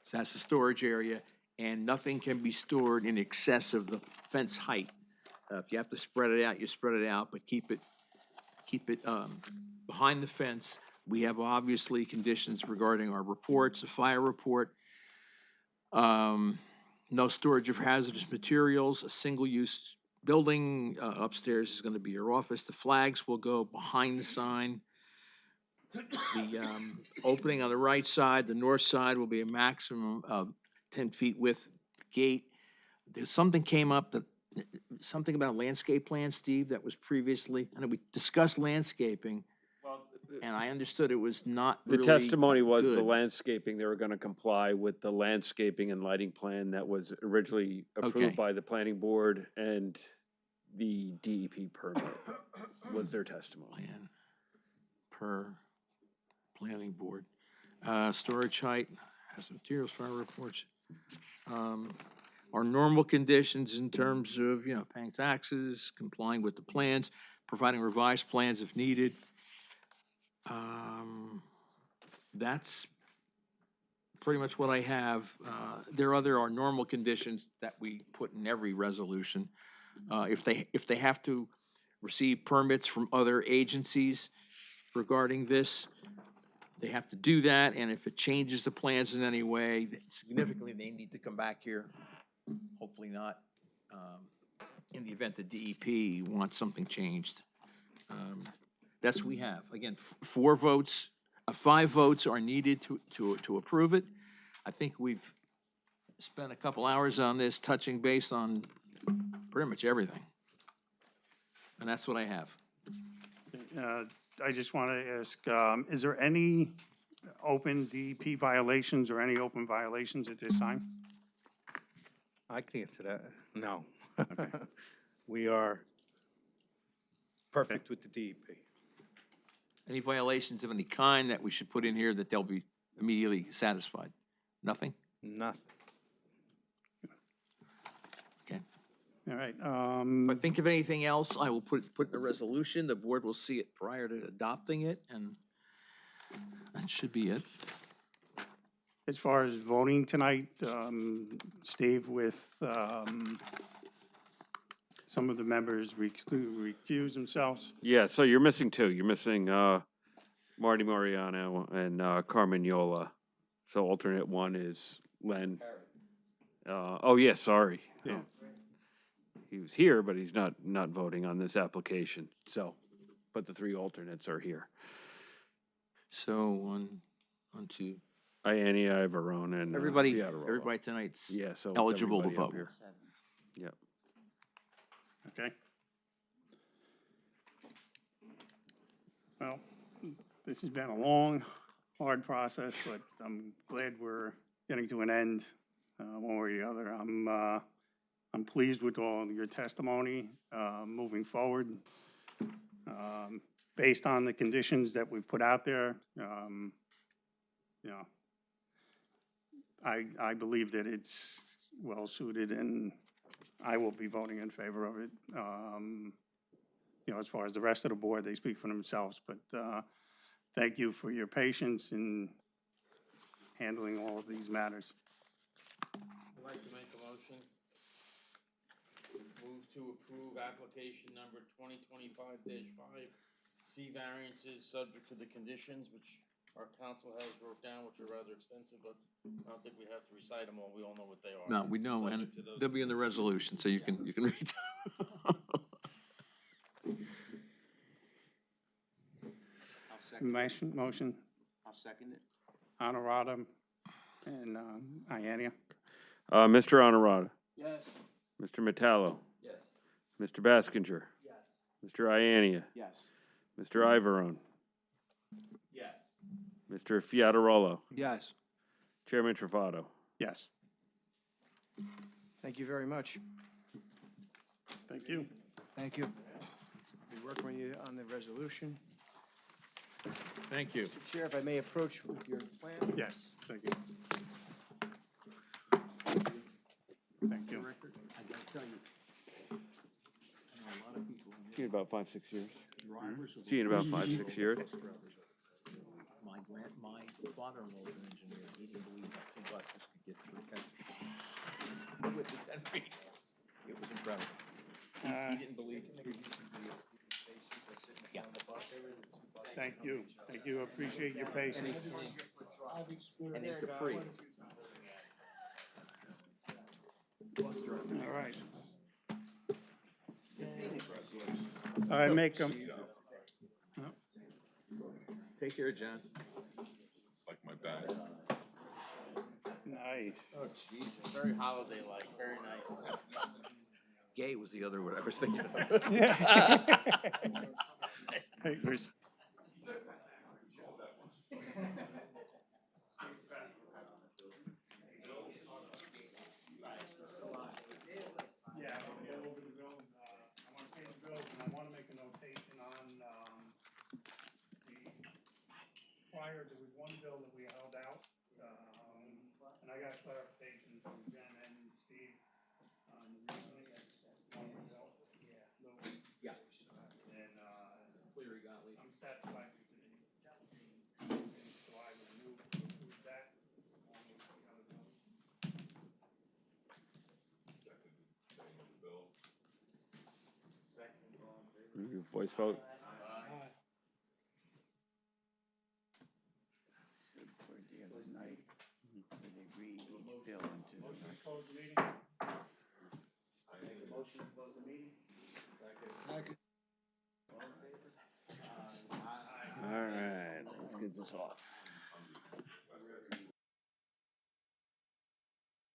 So that's the storage area, and nothing can be stored in excess of the fence height. If you have to spread it out, you spread it out, but keep it behind the fence. We have obviously conditions regarding our reports, a fire report, no storage of hazardous materials, a single-use building, upstairs is gonna be your office, the flags will go behind the sign. The, opening on the right side, the north side will be a maximum of 10 feet width gate. There's something came up that, something about landscape plan, Steve, that was previously, I know we discussed landscaping, and I understood it was not The really testimony was the good. landscaping, they were gonna comply with the landscaping and lighting plan that was originally Okay. approved by the planning board and the DEP permit was their testimony. Plan per planning board. Storage height, has materials, fire reports. Our normal conditions in terms of, you know, paying taxes, complying with the plans, providing revised plans if needed. That's pretty much what I have. There are our normal conditions that we put in every resolution. If they have to receive permits from other agencies regarding this, they have to do that, and if it changes the plans in any way, significantly, they need to come back here. Hopefully not, in the event the DEP wants something changed. That's what we have. Again, 4 votes, 5 votes are needed to approve it. I think we've spent a couple hours on this, touching base on pretty much everything. And that's what I have. I just want to ask, is there any open DEP violations or any open violations at this time? I can answer that. No. We are perfect with the DEP. Any violations of any kind that we should put in here that they'll be immediately satisfied? Nothing? Nothing. Okay. All right, If I think of anything else, I will put in the resolution. The board will see it prior to adopting it, and that should be it. as far as voting tonight, Steve, with some of the members recuse themselves. Yeah, so you're missing two. You're missing Marty Mariano and Carmen Yola. So alternate one is Len. Oh, yeah, sorry. Yeah. He was here, but he's not voting on this application, so, but the three alternates are here. So, one, two. Ianni, Ivarone, and Everybody Fiatarolo. tonight's Yeah, so it's eligible to everybody up vote. here. Yep. Okay. Well, this has been a long, hard process, but I'm glad we're getting to an end, one way or the other. I'm pleased with all of your testimony, moving forward. Based on the conditions that we've put out there, you know, I believe that it's well-suited, and I will be voting in favor of it. You know, as far as the rest of the board, they speak for themselves, but thank you for your patience in handling all of these matters. I'd like to make a motion. Move to approve application number 2025-5, C variances subject to the conditions which our council has wrote down, which are rather extensive, but I don't think we have to recite them all. We all know what they are. No, we know, and Subject to those they'll be in the resolution, so you can read them. I'll second it. Motion, I'll second it. Honorata and Ianni. Mr. Honorata, Yes. Mr. Metallo, Yes. Mr. Baskinger, Yes. Mr. Ianni, Yes. Mr. Ivarone, Yes. Mr. Fiatarolo, Yes. Chairman Travato. Yes, Thank you very much. thank you. Thank you. Be working with you on the resolution. Thank you. Mr. Chair, if I may approach with your plan. Yes, thank you. Thank you. I gotta tell you, I know a lot of people. See you in about 5-6 years. Drivers of See you in about 5-6 years. My father-in-law was an engineer. He didn't believe that 2 buses could get through 10 feet. With the 10 feet. It was incredible. He didn't believe it. Yeah. Thank you. Thank you. Appreciate your patience. And he's Capri. All right. I make them. Take care, John. Like my dad. Nice. Oh, Jesus. Very holiday-like. Very nice. Gay was the other word I was thinking of. Hey, there's. Yeah, I'll go over the bills. I want to pay the bills, and I want to make a notation on, there was one bill that we held out, and I got clarification from Jen and Steve on the reasoning. One bill. Yeah. And, Cleary Gottlieb. I'm satisfied with the, so I would move to approve that along with the other bills. You voice vote. The other night, where they read each bill into the Motion to close the meeting? Motion to close the meeting? Second. All right. Let's get this off.